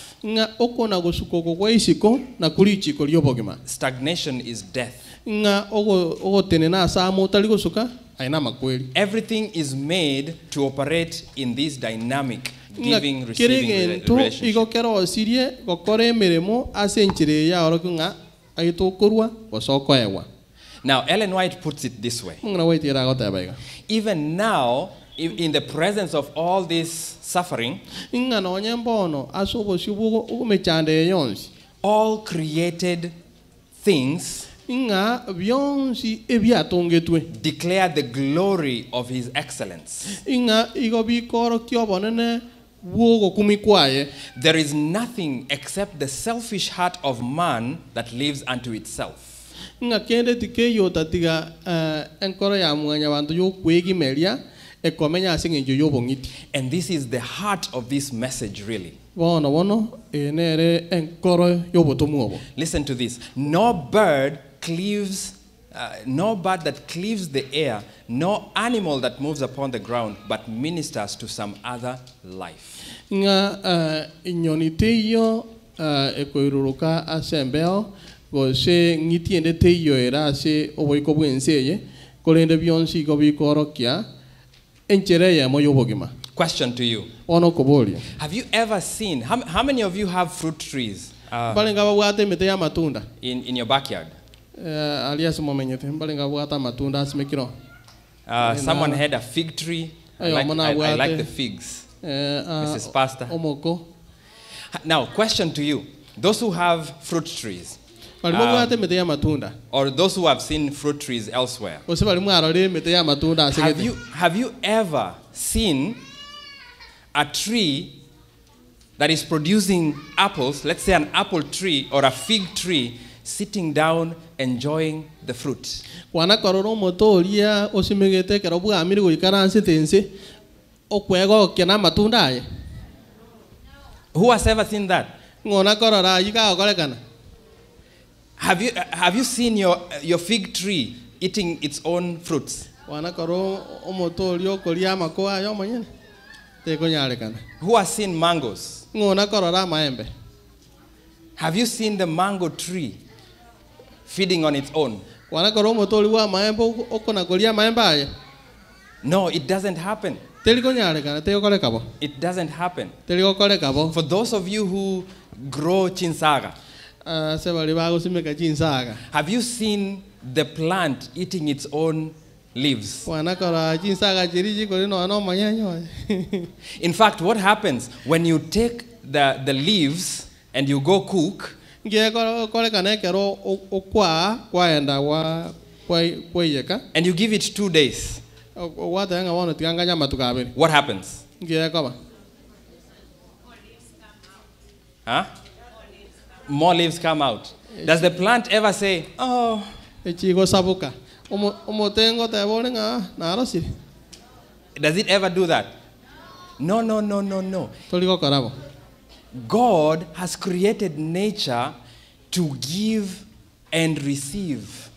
Stagnation is death. Everything is made to operate in this dynamic giving, receiving relationship. Now, Ellen White puts it this way. Even now, in the presence of all this suffering, all created things declare the glory of his excellence. There is nothing except the selfish heart of man that lives unto itself. And this is the heart of this message, really. Listen to this. No bird that cleaves the air, no animal that moves upon the ground, but ministers to some other life. Question to you. Have you ever seen, how many of you have fruit trees in your backyard? Someone had a fig tree. I like the figs. Mrs. Pastor. Now, question to you. Those who have fruit trees, or those who have seen fruit trees elsewhere, have you ever seen a tree that is producing apples, let's say an apple tree or a fig tree, sitting down enjoying the fruit. Wana kororo motoria osimegete kerobu amiri goikaransi tense okwego kena matunda ye. Who has ever seen that? Ngona korora yika okolekana. Have you seen your fig tree eating its own fruits? Wana koro omotorio kolia makoa yo manyene. Te konyalekana. Who has seen mangoes? Ngona korora maembe. Have you seen the mango tree feeding on its own? Wana koro motori wa maembe okona kolia maembe aye. No, it doesn't happen. It doesn't happen. For those of you who grow chinsaga, have you seen the plant eating its own leaves? In fact, what happens when you take the leaves and you go cook, and you give it 2 days, what happens? Huh? More leaves come out. Does the plant ever say, oh? Does it ever do that? No. God has created nature to give and receive.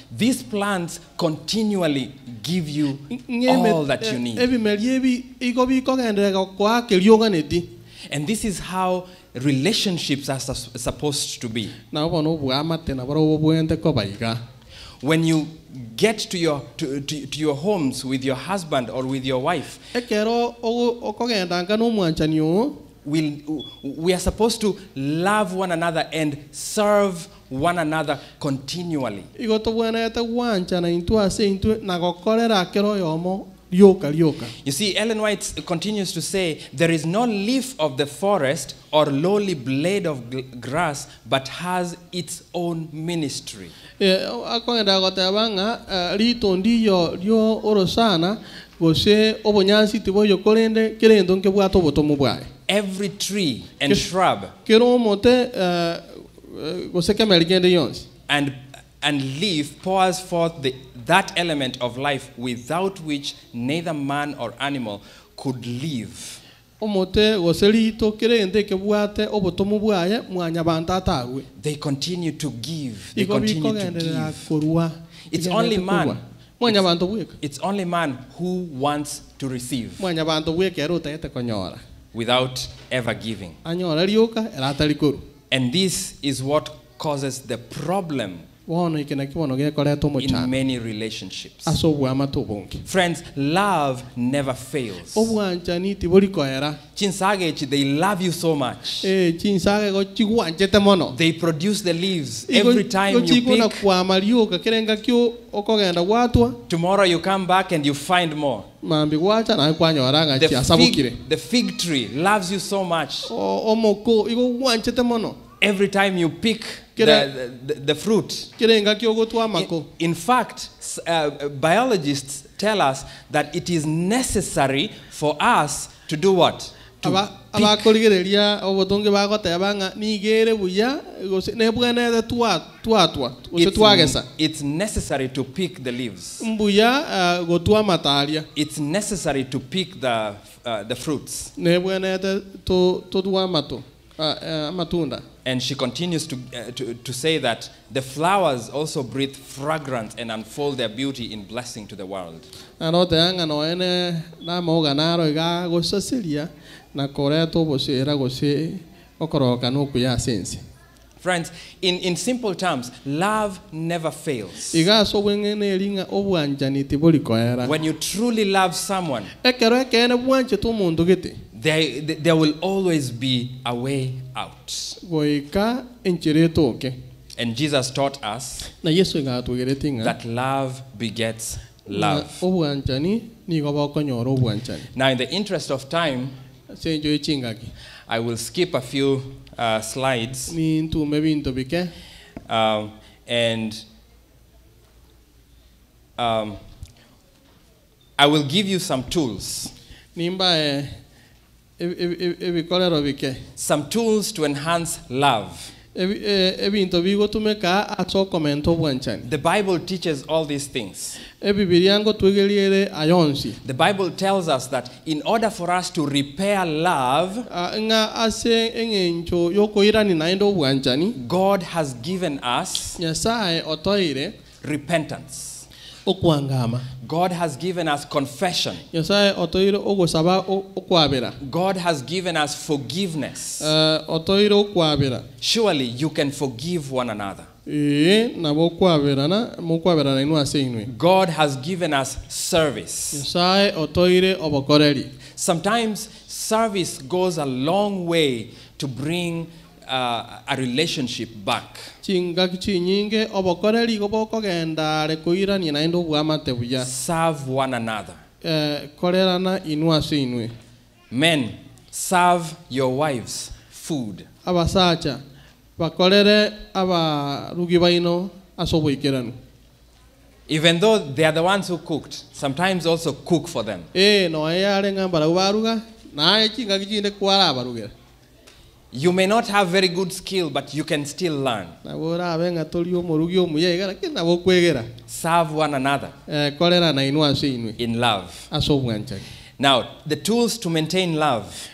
These plants continually give you all that you need. And this is how relationships are supposed to be. When you get to your homes with your husband or with your wife, we are supposed to love one another and serve one another continually. You see, Ellen White continues to say, there is no leaf of the forest or lowly blade of grass, but has its own ministry. Every tree and shrub and leaf pours forth that element of life without which neither man or animal could live. They continue to give. They continue to give. It's only man. It's only man who wants to receive without ever giving. And this is what causes the problem in many relationships. Friends, love never fails. Chinsagechi, they love you so much. They produce the leaves every time you pick. Tomorrow you come back and you find more. The fig tree loves you so much. Every time you pick the fruit. In fact, biologists tell us that it is necessary for us to do what? It's necessary to pick the leaves. It's necessary to pick the fruits. And she continues to say that the flowers also breathe fragrance and unfold their beauty in blessing to the world. Friends, in simple terms, love never fails. When you truly love someone, there will always be a way out. And Jesus taught us that love begets love. Now, in the interest of time, I will skip a few slides. I will give you some tools. Some tools to enhance love. The Bible teaches all these things. The Bible tells us that in order for us to repair love, God has given us repentance. God has given us confession. God has given us forgiveness. Surely you can forgive one another. God has given us service. Sometimes service goes a long way to bring a relationship back. Serve one another. Men, serve your wives food. Even though they are the ones who cooked, sometimes also cook for them. You may not have very good skill, but you can still learn. Serve one another in love. Now, the tools to maintain love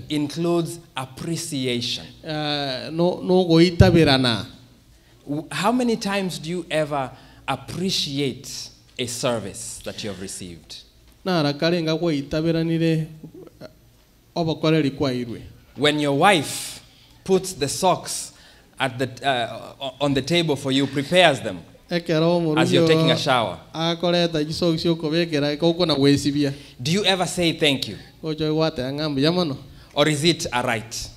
includes appreciation. How many times do you ever appreciate a service that you have received? When your wife puts the socks at on the table for you, prepares them as you're taking a shower, do you ever say thank you? Or is it a right?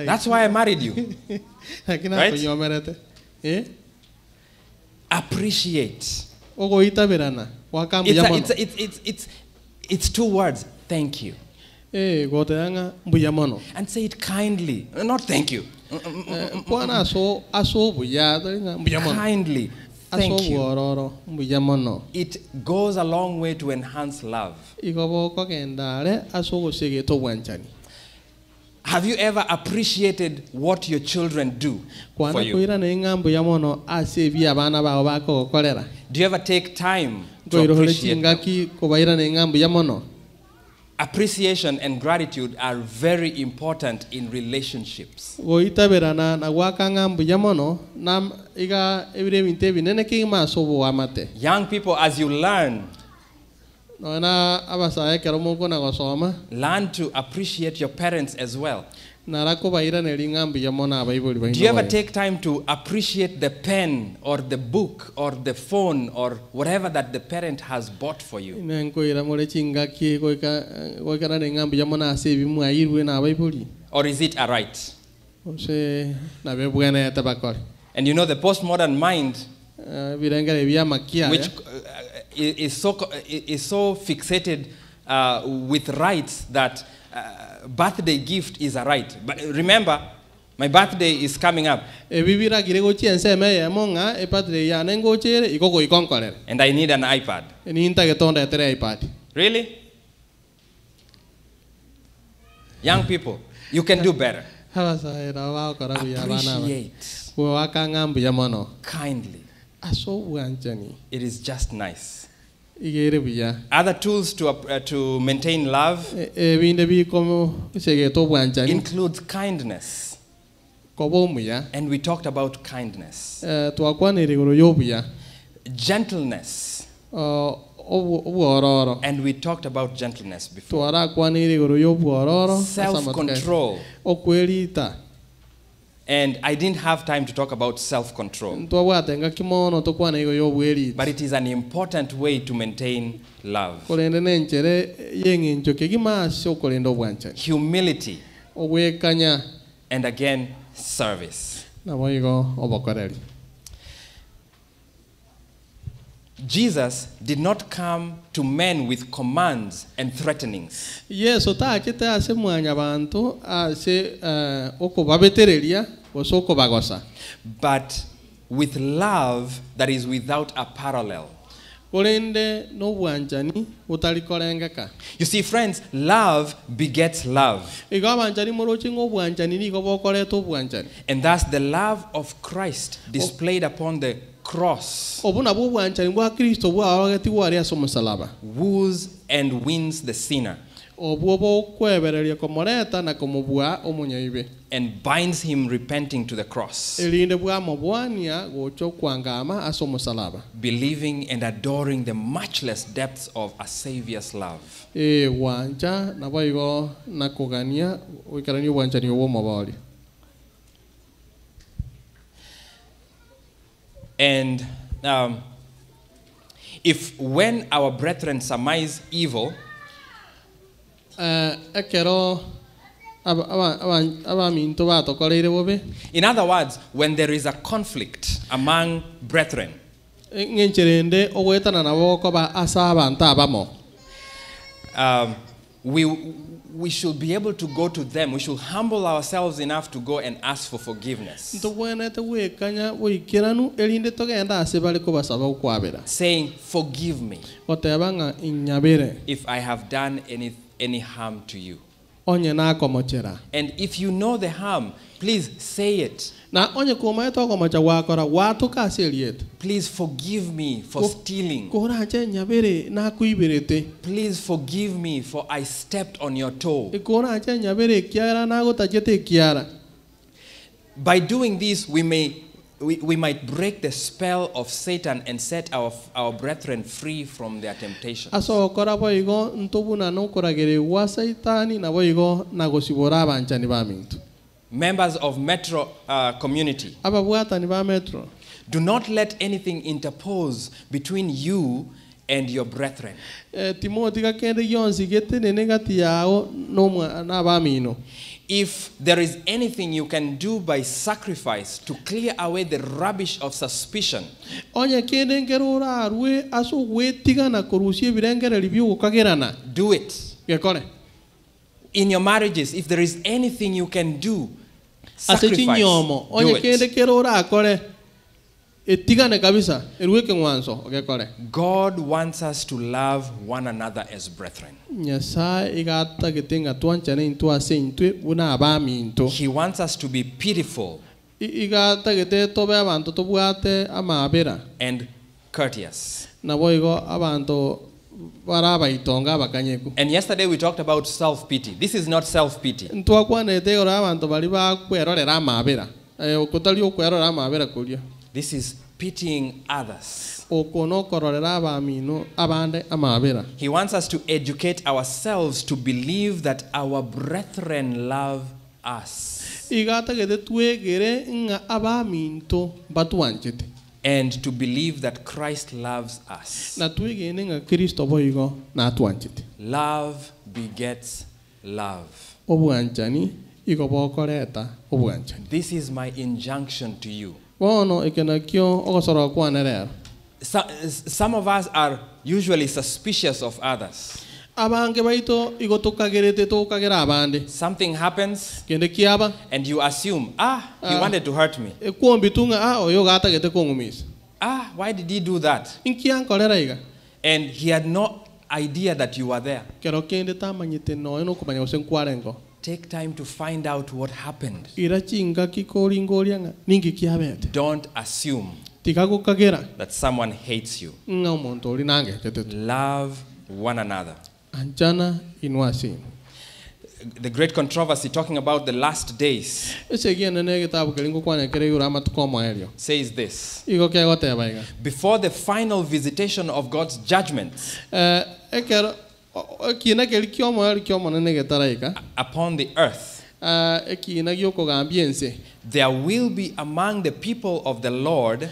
That's why I married you. Right? Appreciate. It's two words. Thank you. And say it kindly. Not thank you. Kindly. Thank you. It goes a long way to enhance love. Have you ever appreciated what your children do for you? Do you ever take time to appreciate them? Appreciation and gratitude are very important in relationships. Young people, as you learn to appreciate your parents as well. Do you ever take time to appreciate the pen or the book or the phone or whatever that the parent has bought for you? Or is it a right? And you know, the postmodern mind, which is so fixated with rights that birthday gift is a right. But remember, my birthday is coming up. And I need an iPad. Really? Young people, you can do better. Appreciate. Kindly. It is just nice. Other tools to maintain love includes kindness. And we talked about kindness. Gentleness. And we talked about gentleness before. Self-control. And I didn't have time to talk about self-control. But it is an important way to maintain love. Humility. And again, service. Jesus did not come to men with commands and threatenings. bosoko bagosa. but with love that is without a parallel. Olende no bwanjani utalikolengeka. You see, friends, love begets love. Igo bwanjani morochi ngo bwanjani ni go bokoleto bwanjani. And that's the love of Christ displayed upon the cross. Obuna bu bwanjani bwa Kristo bwa awagati wari asomusalaba. Woos and wins the sinner. Obuobo kwebereria komoreta na komubwa omunyoibe. And binds him repenting to the cross. Elinde bwa mobwania gocho kwangama asomusalaba. Believing and adoring the matchless depths of a Savior's love. Wanja na boigo na kugania wikarani bwanjani obo mabali. And if when our brethren surmise evil, in other words, when there is a conflict among brethren, we should be able to go to them. We should humble ourselves enough to go and ask for forgiveness. Saying, forgive me if I have done any harm to you. And if you know the harm, please say it. Please forgive me for stealing. Please forgive me for I stepped on your toe. By doing this, we might break the spell of Satan and set our brethren free from their temptation. Members of Metro community, do not let anything interpose between you and your brethren. If there is anything you can do by sacrifice to clear away the rubbish of suspicion, do it. In your marriages, if there is anything you can do, sacrifice, do it. God wants us to love one another as brethren. He wants us to be pitiful and courteous. And yesterday we talked about self-pity. This is not self-pity. This is pitying others. He wants us to educate ourselves to believe that our brethren love us. And to believe that Christ loves us. Love begets love. This is my injunction to you. Some of us are usually suspicious of others. Something happens and you assume, he wanted to hurt me. Why did he do that? And he had no idea that you were there. Take time to find out what happened. Don't assume that someone hates you. Love one another. The great controversy talking about the last days says this: before the final visitation of God's judgments upon the earth, there will be among the people of the Lord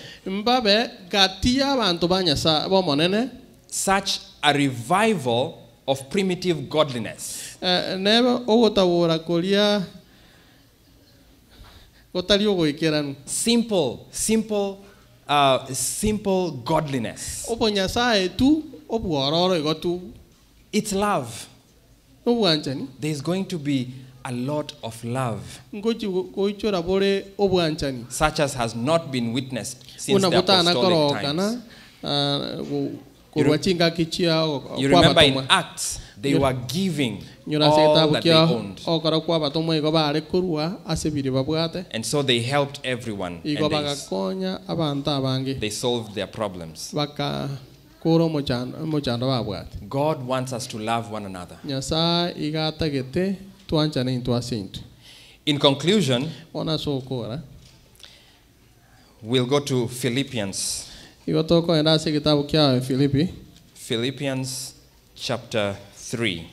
such a revival of primitive godliness. Simple godliness. It's love. There's going to be a lot of love, koichora bore obwanchani such as has not been witnessed since the apostolic times. You remember in Acts, they were giving all that they owned. And so they helped everyone. And they solved their problems. God wants us to love one another. In conclusion, we'll go to Philippians. Philippians chapter 3.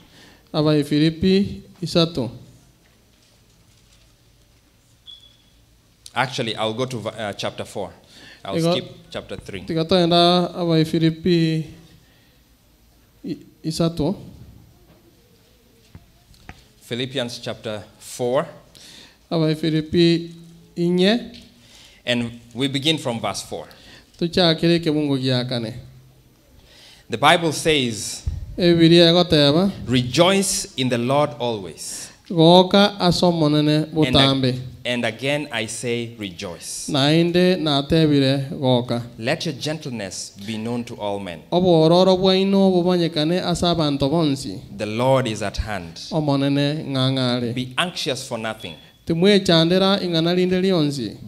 Actually, I'll go to chapter 4. I'll skip chapter 3. Philippians chapter 4. And we begin from verse 4. The Bible says, rejoice in the Lord always. And again I say rejoice. Let your gentleness be known to all men. The Lord is at hand. Be anxious for nothing,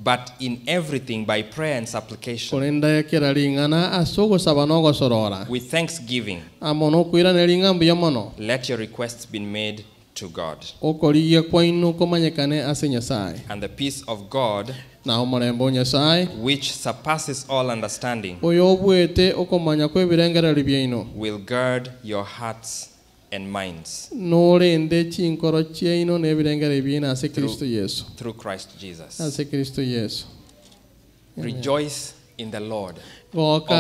but in everything by prayer and supplication with thanksgiving let your requests be made to God. And the peace of God, which surpasses all understanding, will guard your hearts and minds through Christ Jesus. Rejoice in the Lord always.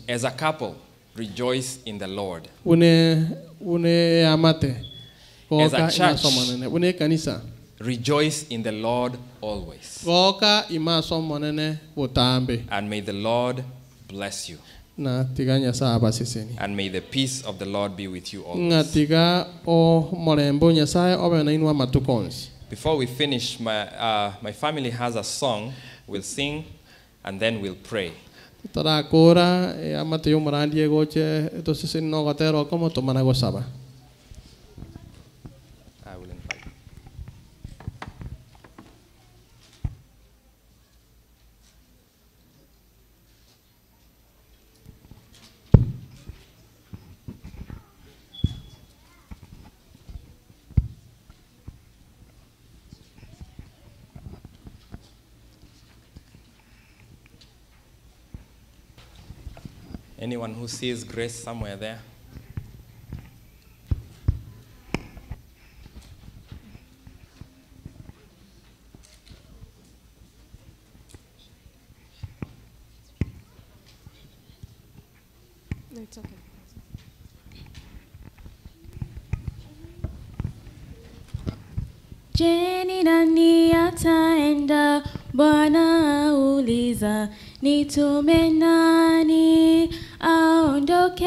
As a couple, rejoice in the Lord. As a church, rejoice in the Lord always. And may the Lord bless you. And may the peace of the Lord be with you always. Before we finish, my family has a song. We'll sing and then we'll pray. I will invite. Anyone who sees grace somewhere there? No, it's okay. Je, nani ataenda? Bwana auliza. Nitume nani aondoke?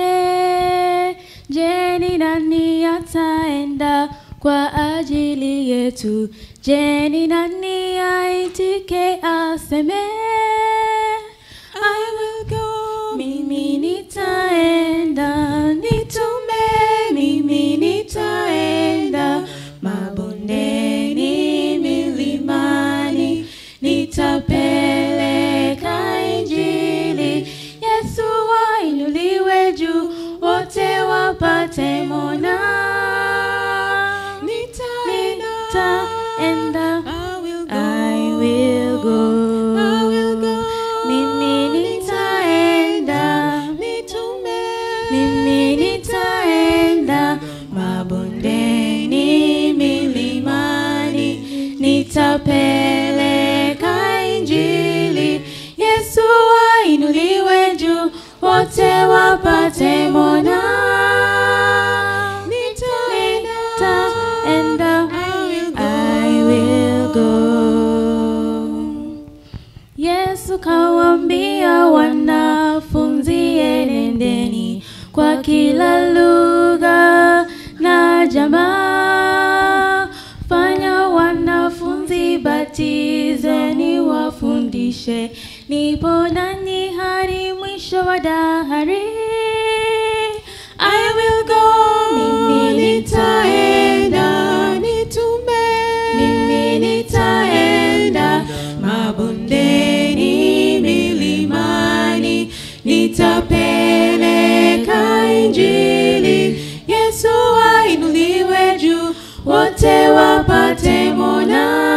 Je, nani ataenda kwa ajili yetu? Je, nani aitike aseme I will go? Mimi nitaenda. Nitume, mimi nitaenda. Mabondeni, milimani, nitapeleka Injili. Yesu wainuliwe juu, wote wapate mona. Nitaenda. I will go. Mimi nitaenda. Mimi nitaenda. Mabondeni, milimani, nitapeleka Injili. Yesu wainuliwe juu, wote wapate mona. Nitaenda. I will go. Yesu kawaambia wanafunzi, enendeni kwa kila lugha na jamaa. unilishe, nipo ndani hadi mwisho wa dahari. I will go, mimi nitaenda, nitume, mimi nitaenda, mabondeni, milimani, nitapeleka injili. Yesu ainuliwe juu, wote wapate mona.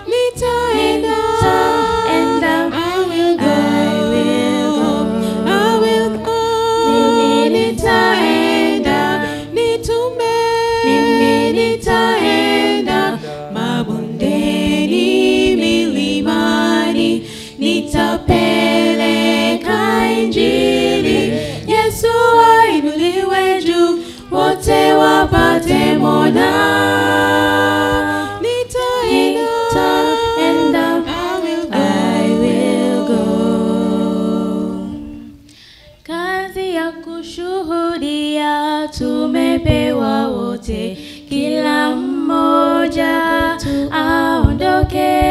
Nitaenda, I will go, I will go. Mimi nitaenda, nitume, mimi nitaenda, mabondeni, milimani, nitapeleka injili. Yesu ainuliwe juu, wote wapate mona. Nitaenda, I will go. Kazi ya kushuhudia tumepewa wote, kila mmoja aondoke,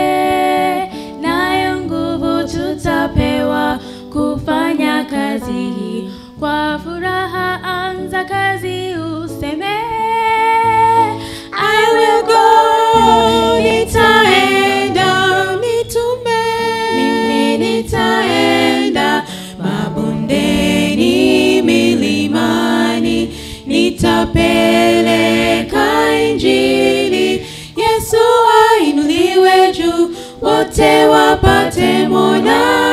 nayo nguvu tutapewa kufanya kazi hii. Kwa furaha anza kazi useme, I will go, nitaenda, nitume, mimi nitaenda, mabondeni, milimani, nitapeleka injili. Yesu ainuliwe juu, wote wapate mona.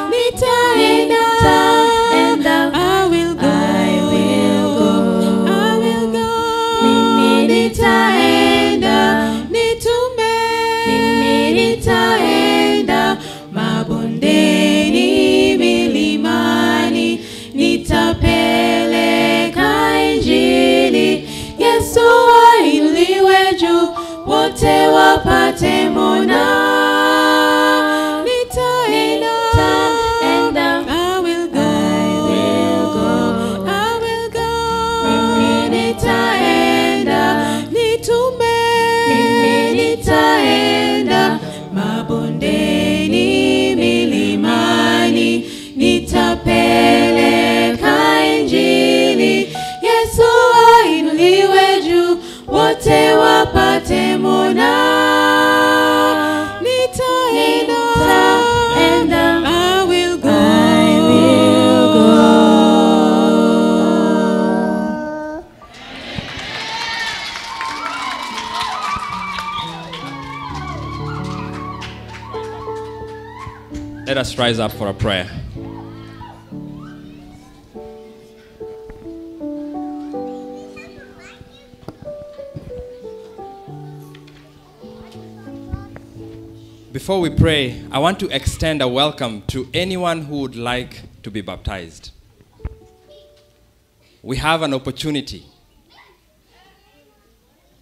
Nitaenda, I will go, I will go. Mimi nitaenda, nitume, mimi nitaenda, mabondeni, milimani, nitapeleka injili. Yesu ainuliwe juu, wote wapate mona. Nitaenda, I will go, I will go. Mimi nitaenda, nitume, mimi nitaenda, mabondeni, milimani, nitapeleka injili. Yesu ainuliwe juu, wote wapate mona. Nitaenda, I will go, Let us rise up for a prayer. Before we pray, I want to extend a welcome to anyone who would like to be baptized. We have an opportunity.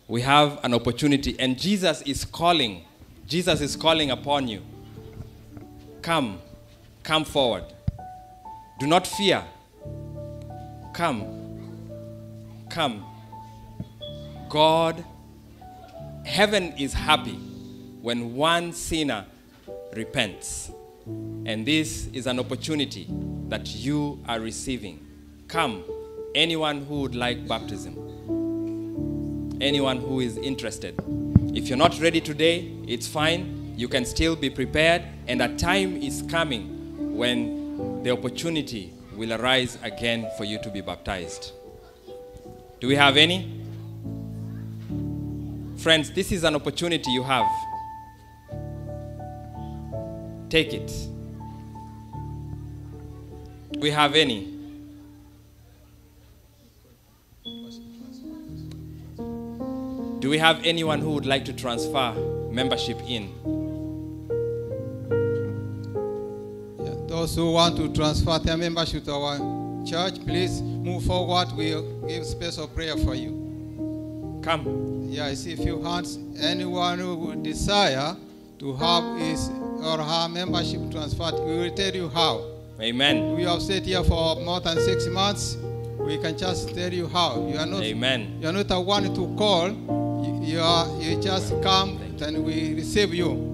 We have an opportunity, and Jesus is calling. Jesus is calling upon you. Come forward. Do not fear. Come. God, heaven is happy when one sinner repents. And this is an opportunity that you are receiving. Come, anyone who would like baptism. Anyone who is interested. If you're not ready today, it's fine. You can still be prepared, and a time is coming when the opportunity will arise again for you to be baptized. Do we have any? Friends, this is an opportunity you have. Take it. Do we have any? Do we have anyone who would like to transfer membership in? Those who want to transfer their membership to our church, please move forward. We'll give special prayer for you. Come. Yeah, I see a few hands. Anyone who would desire to have his or her membership transferred, we will tell you how. Amen. We have stayed here for more than 6 months. We can just tell you how. You are not. Amen. You are not a one to call. You just come and we receive you.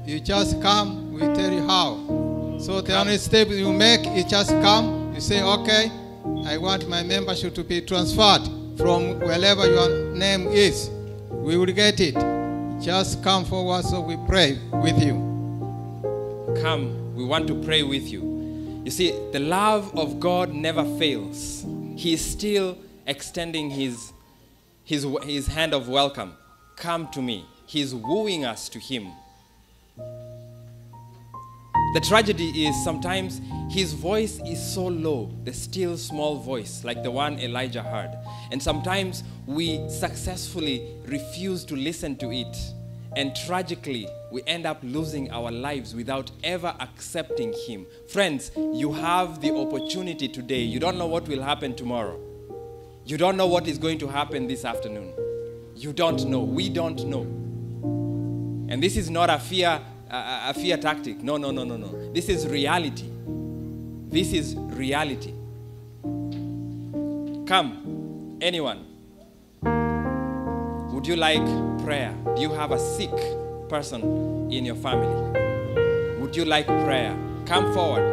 You just come, we tell you how. So the only step you make is just come, you say, okay, I want my membership to be transferred from wherever your name is. We will get it. Just come forward so we pray with you. Come, we want to pray with you. You see, the love of God never fails. He is still extending his hand of welcome. Come to me. He's wooing us to him. The tragedy is sometimes his voice is so low, the still small voice, like the one Elijah heard. And sometimes we successfully refuse to listen to it. And tragically, we end up losing our lives without ever accepting him. Friends, you have the opportunity today. You don't know what will happen tomorrow. You don't know what is going to happen this afternoon. You don't know. We don't know. And this is not a fear tactic. No. This is reality. This is reality. Come, anyone. Would you like prayer? Do you have a sick person in your family? Would you like prayer? Come forward.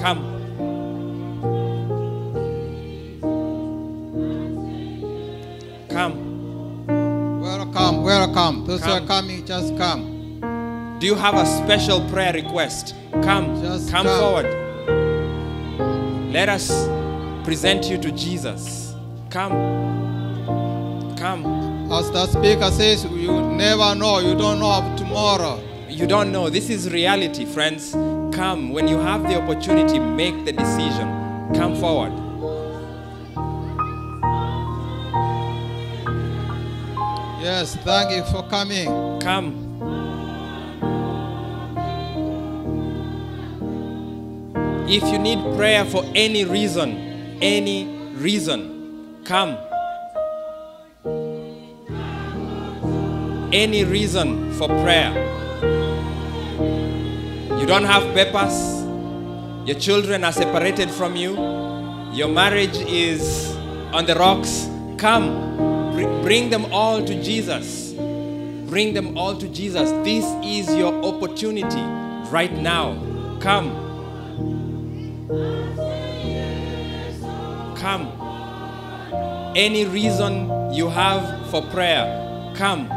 Come. Come. Welcome. Those who are coming, just come. Do you have a special prayer request? Come. Just come forward. Let us present you to Jesus. Come. Come. As the speaker says, you never know. You don't know of tomorrow. You don't know. This is reality, friends. Come. When you have the opportunity, make the decision. Come forward. Yes, thank you for coming. Come. If you need prayer for any reason, come. Any reason for prayer. You don't have papers. Your children are separated from you. Your marriage is on the rocks. Come. Bring them all to Jesus. Bring them all to Jesus. This is your opportunity right now. Come. Come. Any reason you have for prayer, come.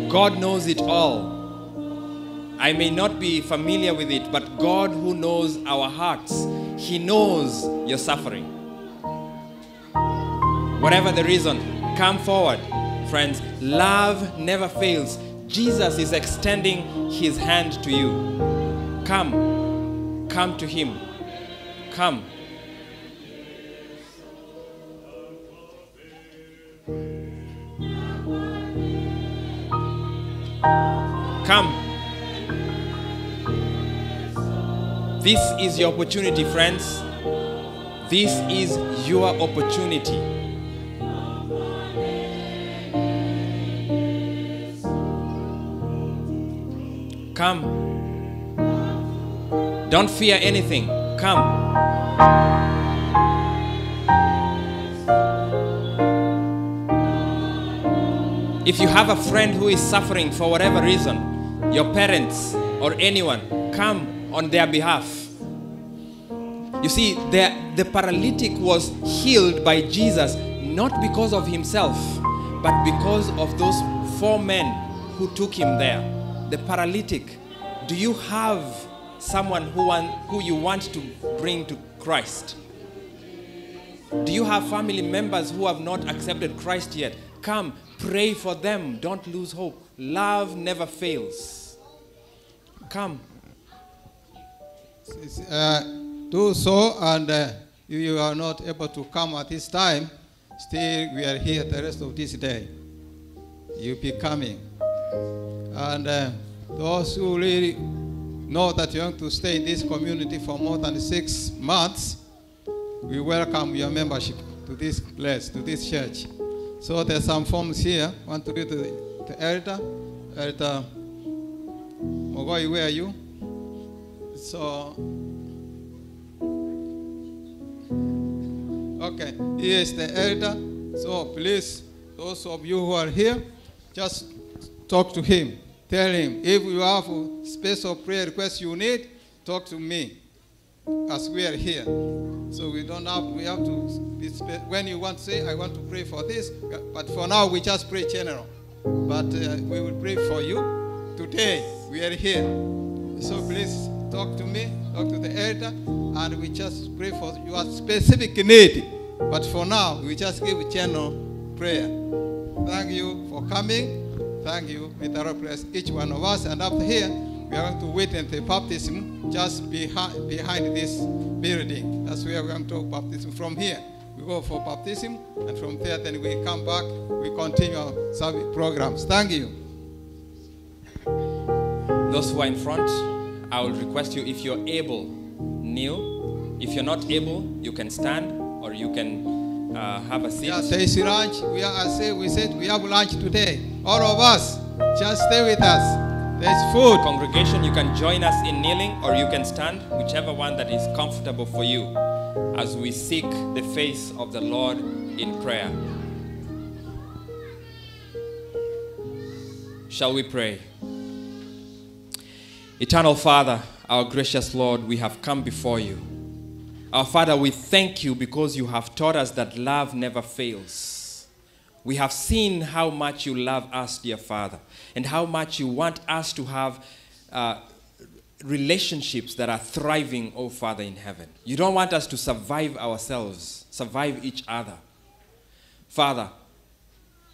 God knows it all. I may not be familiar with it, but God who knows our hearts, He knows your suffering. Whatever the reason, come forward, friends. Love never fails. Jesus is extending His hand to you. Come. Come to Him. Come. Come. This is your opportunity, friends. This is your opportunity. Come. Don't fear anything. Come. If you have a friend who is suffering for whatever reason, your parents or anyone, come on their behalf. You see, the paralytic was healed by Jesus not because of himself, but because of those 4 men who took him there. The paralytic. Do you have someone who you want to bring to Christ? Do you have family members who have not accepted Christ yet? Come, pray for them. Don't lose hope. Love never fails. Come. Do so, and if you are not able to come at this time, still we are here the rest of this day. You'll be coming. And those who really know that you want to stay in this community for more than 6 months, we welcome your membership to this place, to this church. So there's some forms here. I want to read to the elder. Elder Mogoi, where are you? So, okay, he is the elder. So please, those of you who are here, just talk to him. Tell him, if you have a special prayer request you need, talk to me as we are here. So we have to, when you want to say, I want to pray for this, but for now we just pray general. But we will pray for you today. We are here. So please talk to me, talk to the elder, and we just pray for your specific need. But for now, we just give a general prayer. Thank you for coming. Thank you. May the Lord bless each one of us. And after here, we are going to witness the baptism just behind this building. That's where we are going to baptism from here. We go for baptism, and from there, then we come back. We continue our service programs. Thank you. Those who are in front, I will request you, if you're able, kneel. If you're not able, you can stand or you can have a seat. Yeah, there is lunch. We said we have lunch today. All of us, just stay with us. There's food. Congregation, you can join us in kneeling or you can stand, whichever one that is comfortable for you, as we seek the face of the Lord in prayer. Shall we pray? Eternal Father, our gracious Lord, we have come before you. Our Father, we thank you because you have taught us that love never fails. We have seen how much you love us, dear Father, and how much you want us to have relationships that are thriving, oh Father in heaven. You don't want us to survive ourselves, survive each other. Father,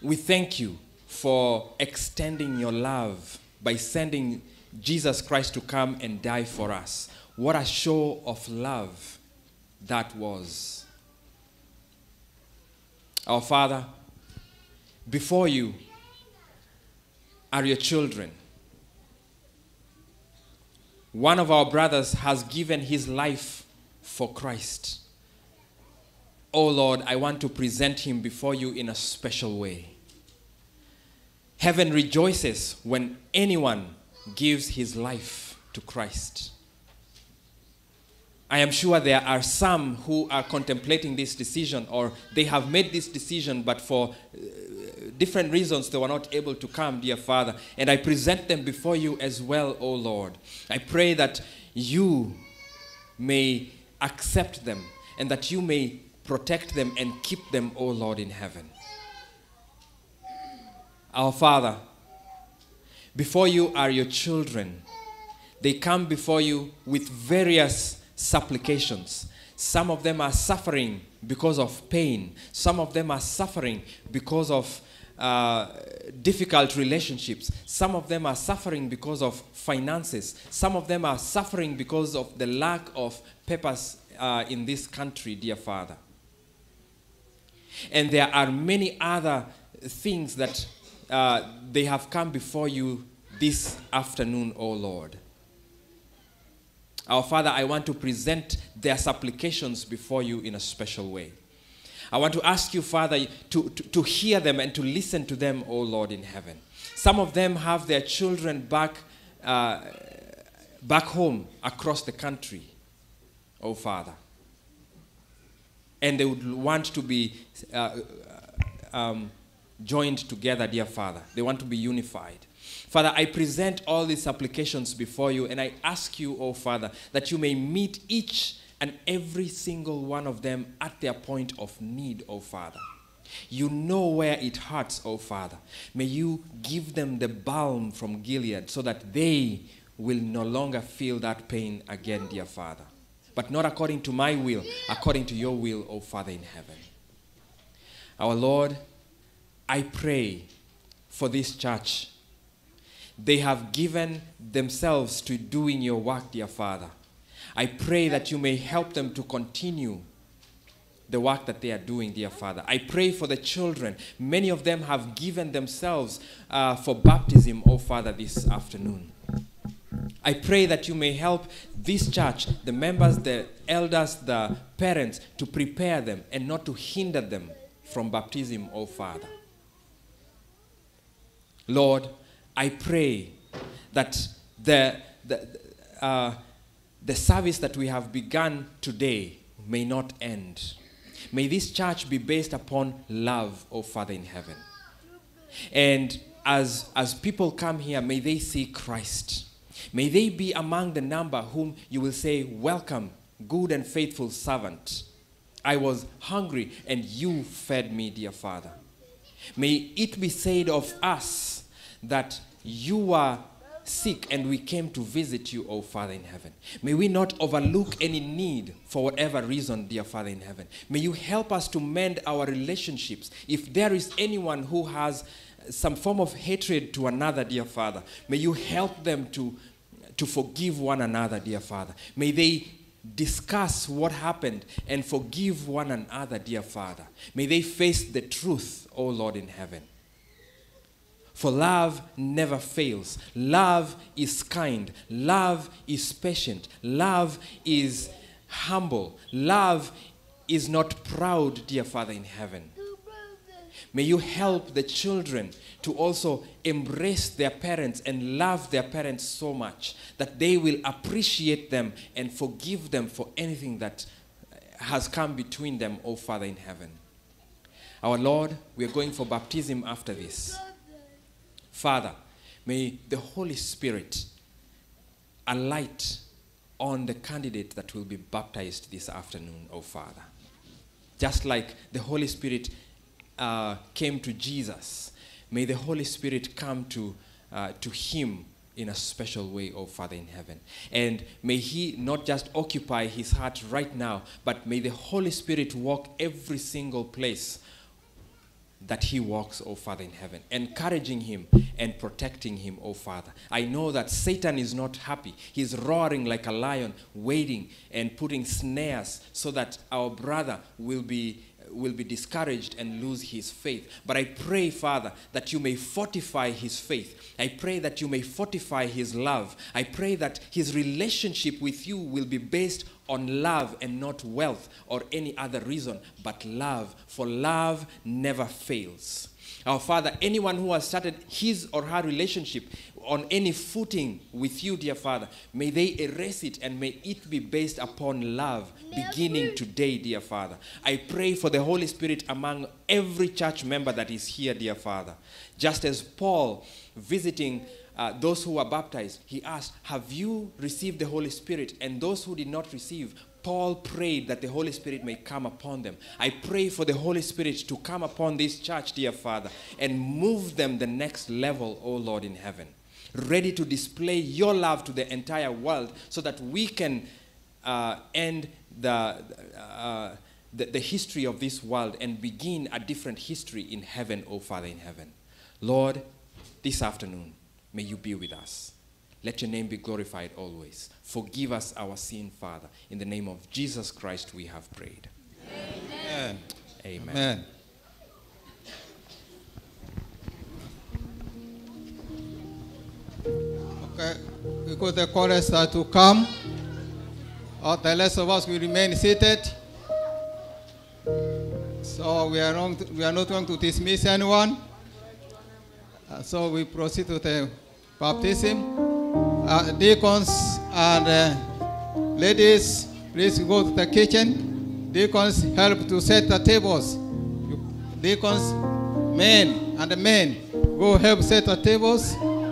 we thank you for extending your love by sending Jesus Christ to come and die for us. What a show of love that was. Our Father, before you are your children. One of our brothers has given his life for Christ. Oh Lord, I want to present him before you in a special way. Heaven rejoices when anyone gives his life to Christ. I am sure there are some who are contemplating this decision, or they have made this decision, but for different reasons they were not able to come, dear Father. And I present them before you as well, O Lord. I pray that you may accept them and that you may protect them and keep them, O Lord in heaven. Our Father, before you are your children. They come before you with various supplications. Some of them are suffering because of pain. Some of them are suffering because of difficult relationships. Some of them are suffering because of finances. Some of them are suffering because of the lack of purpose in this country, dear Father. And there are many other things that they have come before you this afternoon, O Lord. Our Father, I want to present their supplications before you in a special way. I want to ask you, Father, to hear them and to listen to them, O Lord in heaven. Some of them have their children back home across the country, O Father. And they would want to be joined together, dear Father. They want to be unified. Father, I present all these supplications before you, and I ask you, oh Father, that you may meet each and every single one of them at their point of need, oh Father. You know where it hurts, oh Father. May you give them the balm from Gilead so that they will no longer feel that pain again, dear Father. But not according to my will, according to your will, oh Father in heaven. Our Lord, I pray for this church. They have given themselves to doing your work, dear Father. I pray that you may help them to continue the work that they are doing, dear Father. I pray for the children. Many of them have given themselves for baptism, oh Father, this afternoon. I pray that you may help this church, the members, the elders, the parents, to prepare them and not to hinder them from baptism, oh Father. Lord, I pray that the service that we have begun today may not end. May this church be based upon love, O Father in heaven. And as people come here, may they see Christ. May they be among the number whom you will say, welcome, good and faithful servant. I was hungry and you fed me, dear Father. May it be said of us that you were sick and we came to visit you, O Father in heaven. May we not overlook any need for whatever reason, dear Father in heaven. May you help us to mend our relationships. If there is anyone who has some form of hatred to another, dear Father, may you help them to forgive one another, dear Father. May they discuss what happened and forgive one another, dear Father. May they face the truth, O Lord in heaven. For love never fails. Love is kind. Love is patient. Love is humble. Love is not proud, dear Father in heaven. May you help the children to also embrace their parents and love their parents so much that they will appreciate them and forgive them for anything that has come between them, O Father in heaven. Our Lord, we are going for baptism after this. Father, may the Holy Spirit alight on the candidate that will be baptized this afternoon, O Father. Just like the Holy Spirit came to Jesus, may the Holy Spirit come to him in a special way, O Father in heaven. And may he not just occupy his heart right now, but may the Holy Spirit walk every single place that he walks, O Father in heaven, encouraging him and protecting him, O Father. I know that Satan is not happy. He's roaring like a lion, waiting and putting snares so that our brother will be discouraged and lose his faith. But I pray, Father, that you may fortify his faith. I pray that you may fortify his love. I pray that his relationship with you will be based on love and not wealth or any other reason, but love. For love never fails. Our Father, anyone who has started his or her relationship on any footing with you, dear Father, may they erase it and may it be based upon love beginning today, dear Father. I pray for the Holy Spirit among every church member that is here, dear Father. Just as Paul visiting those who were baptized, he asked, have you received the Holy Spirit? And those who did not receive, Paul prayed that the Holy Spirit may come upon them. I pray for the Holy Spirit to come upon this church, dear Father, and move them the next level, O Lord in heaven. Ready to display your love to the entire world so that we can end the history of this world and begin a different history in heaven, O Father in heaven. Lord, this afternoon, may you be with us. Let your name be glorified always. Forgive us our sin, Father. In the name of Jesus Christ we have prayed. Amen. Amen. Amen. Okay, because the chorus are to come, the rest of us will remain seated. So we are not going to dismiss anyone. So we proceed to the baptism. Deacons and ladies, please go to the kitchen. Deacons help to set the tables. Deacons, men and men, go help set the tables.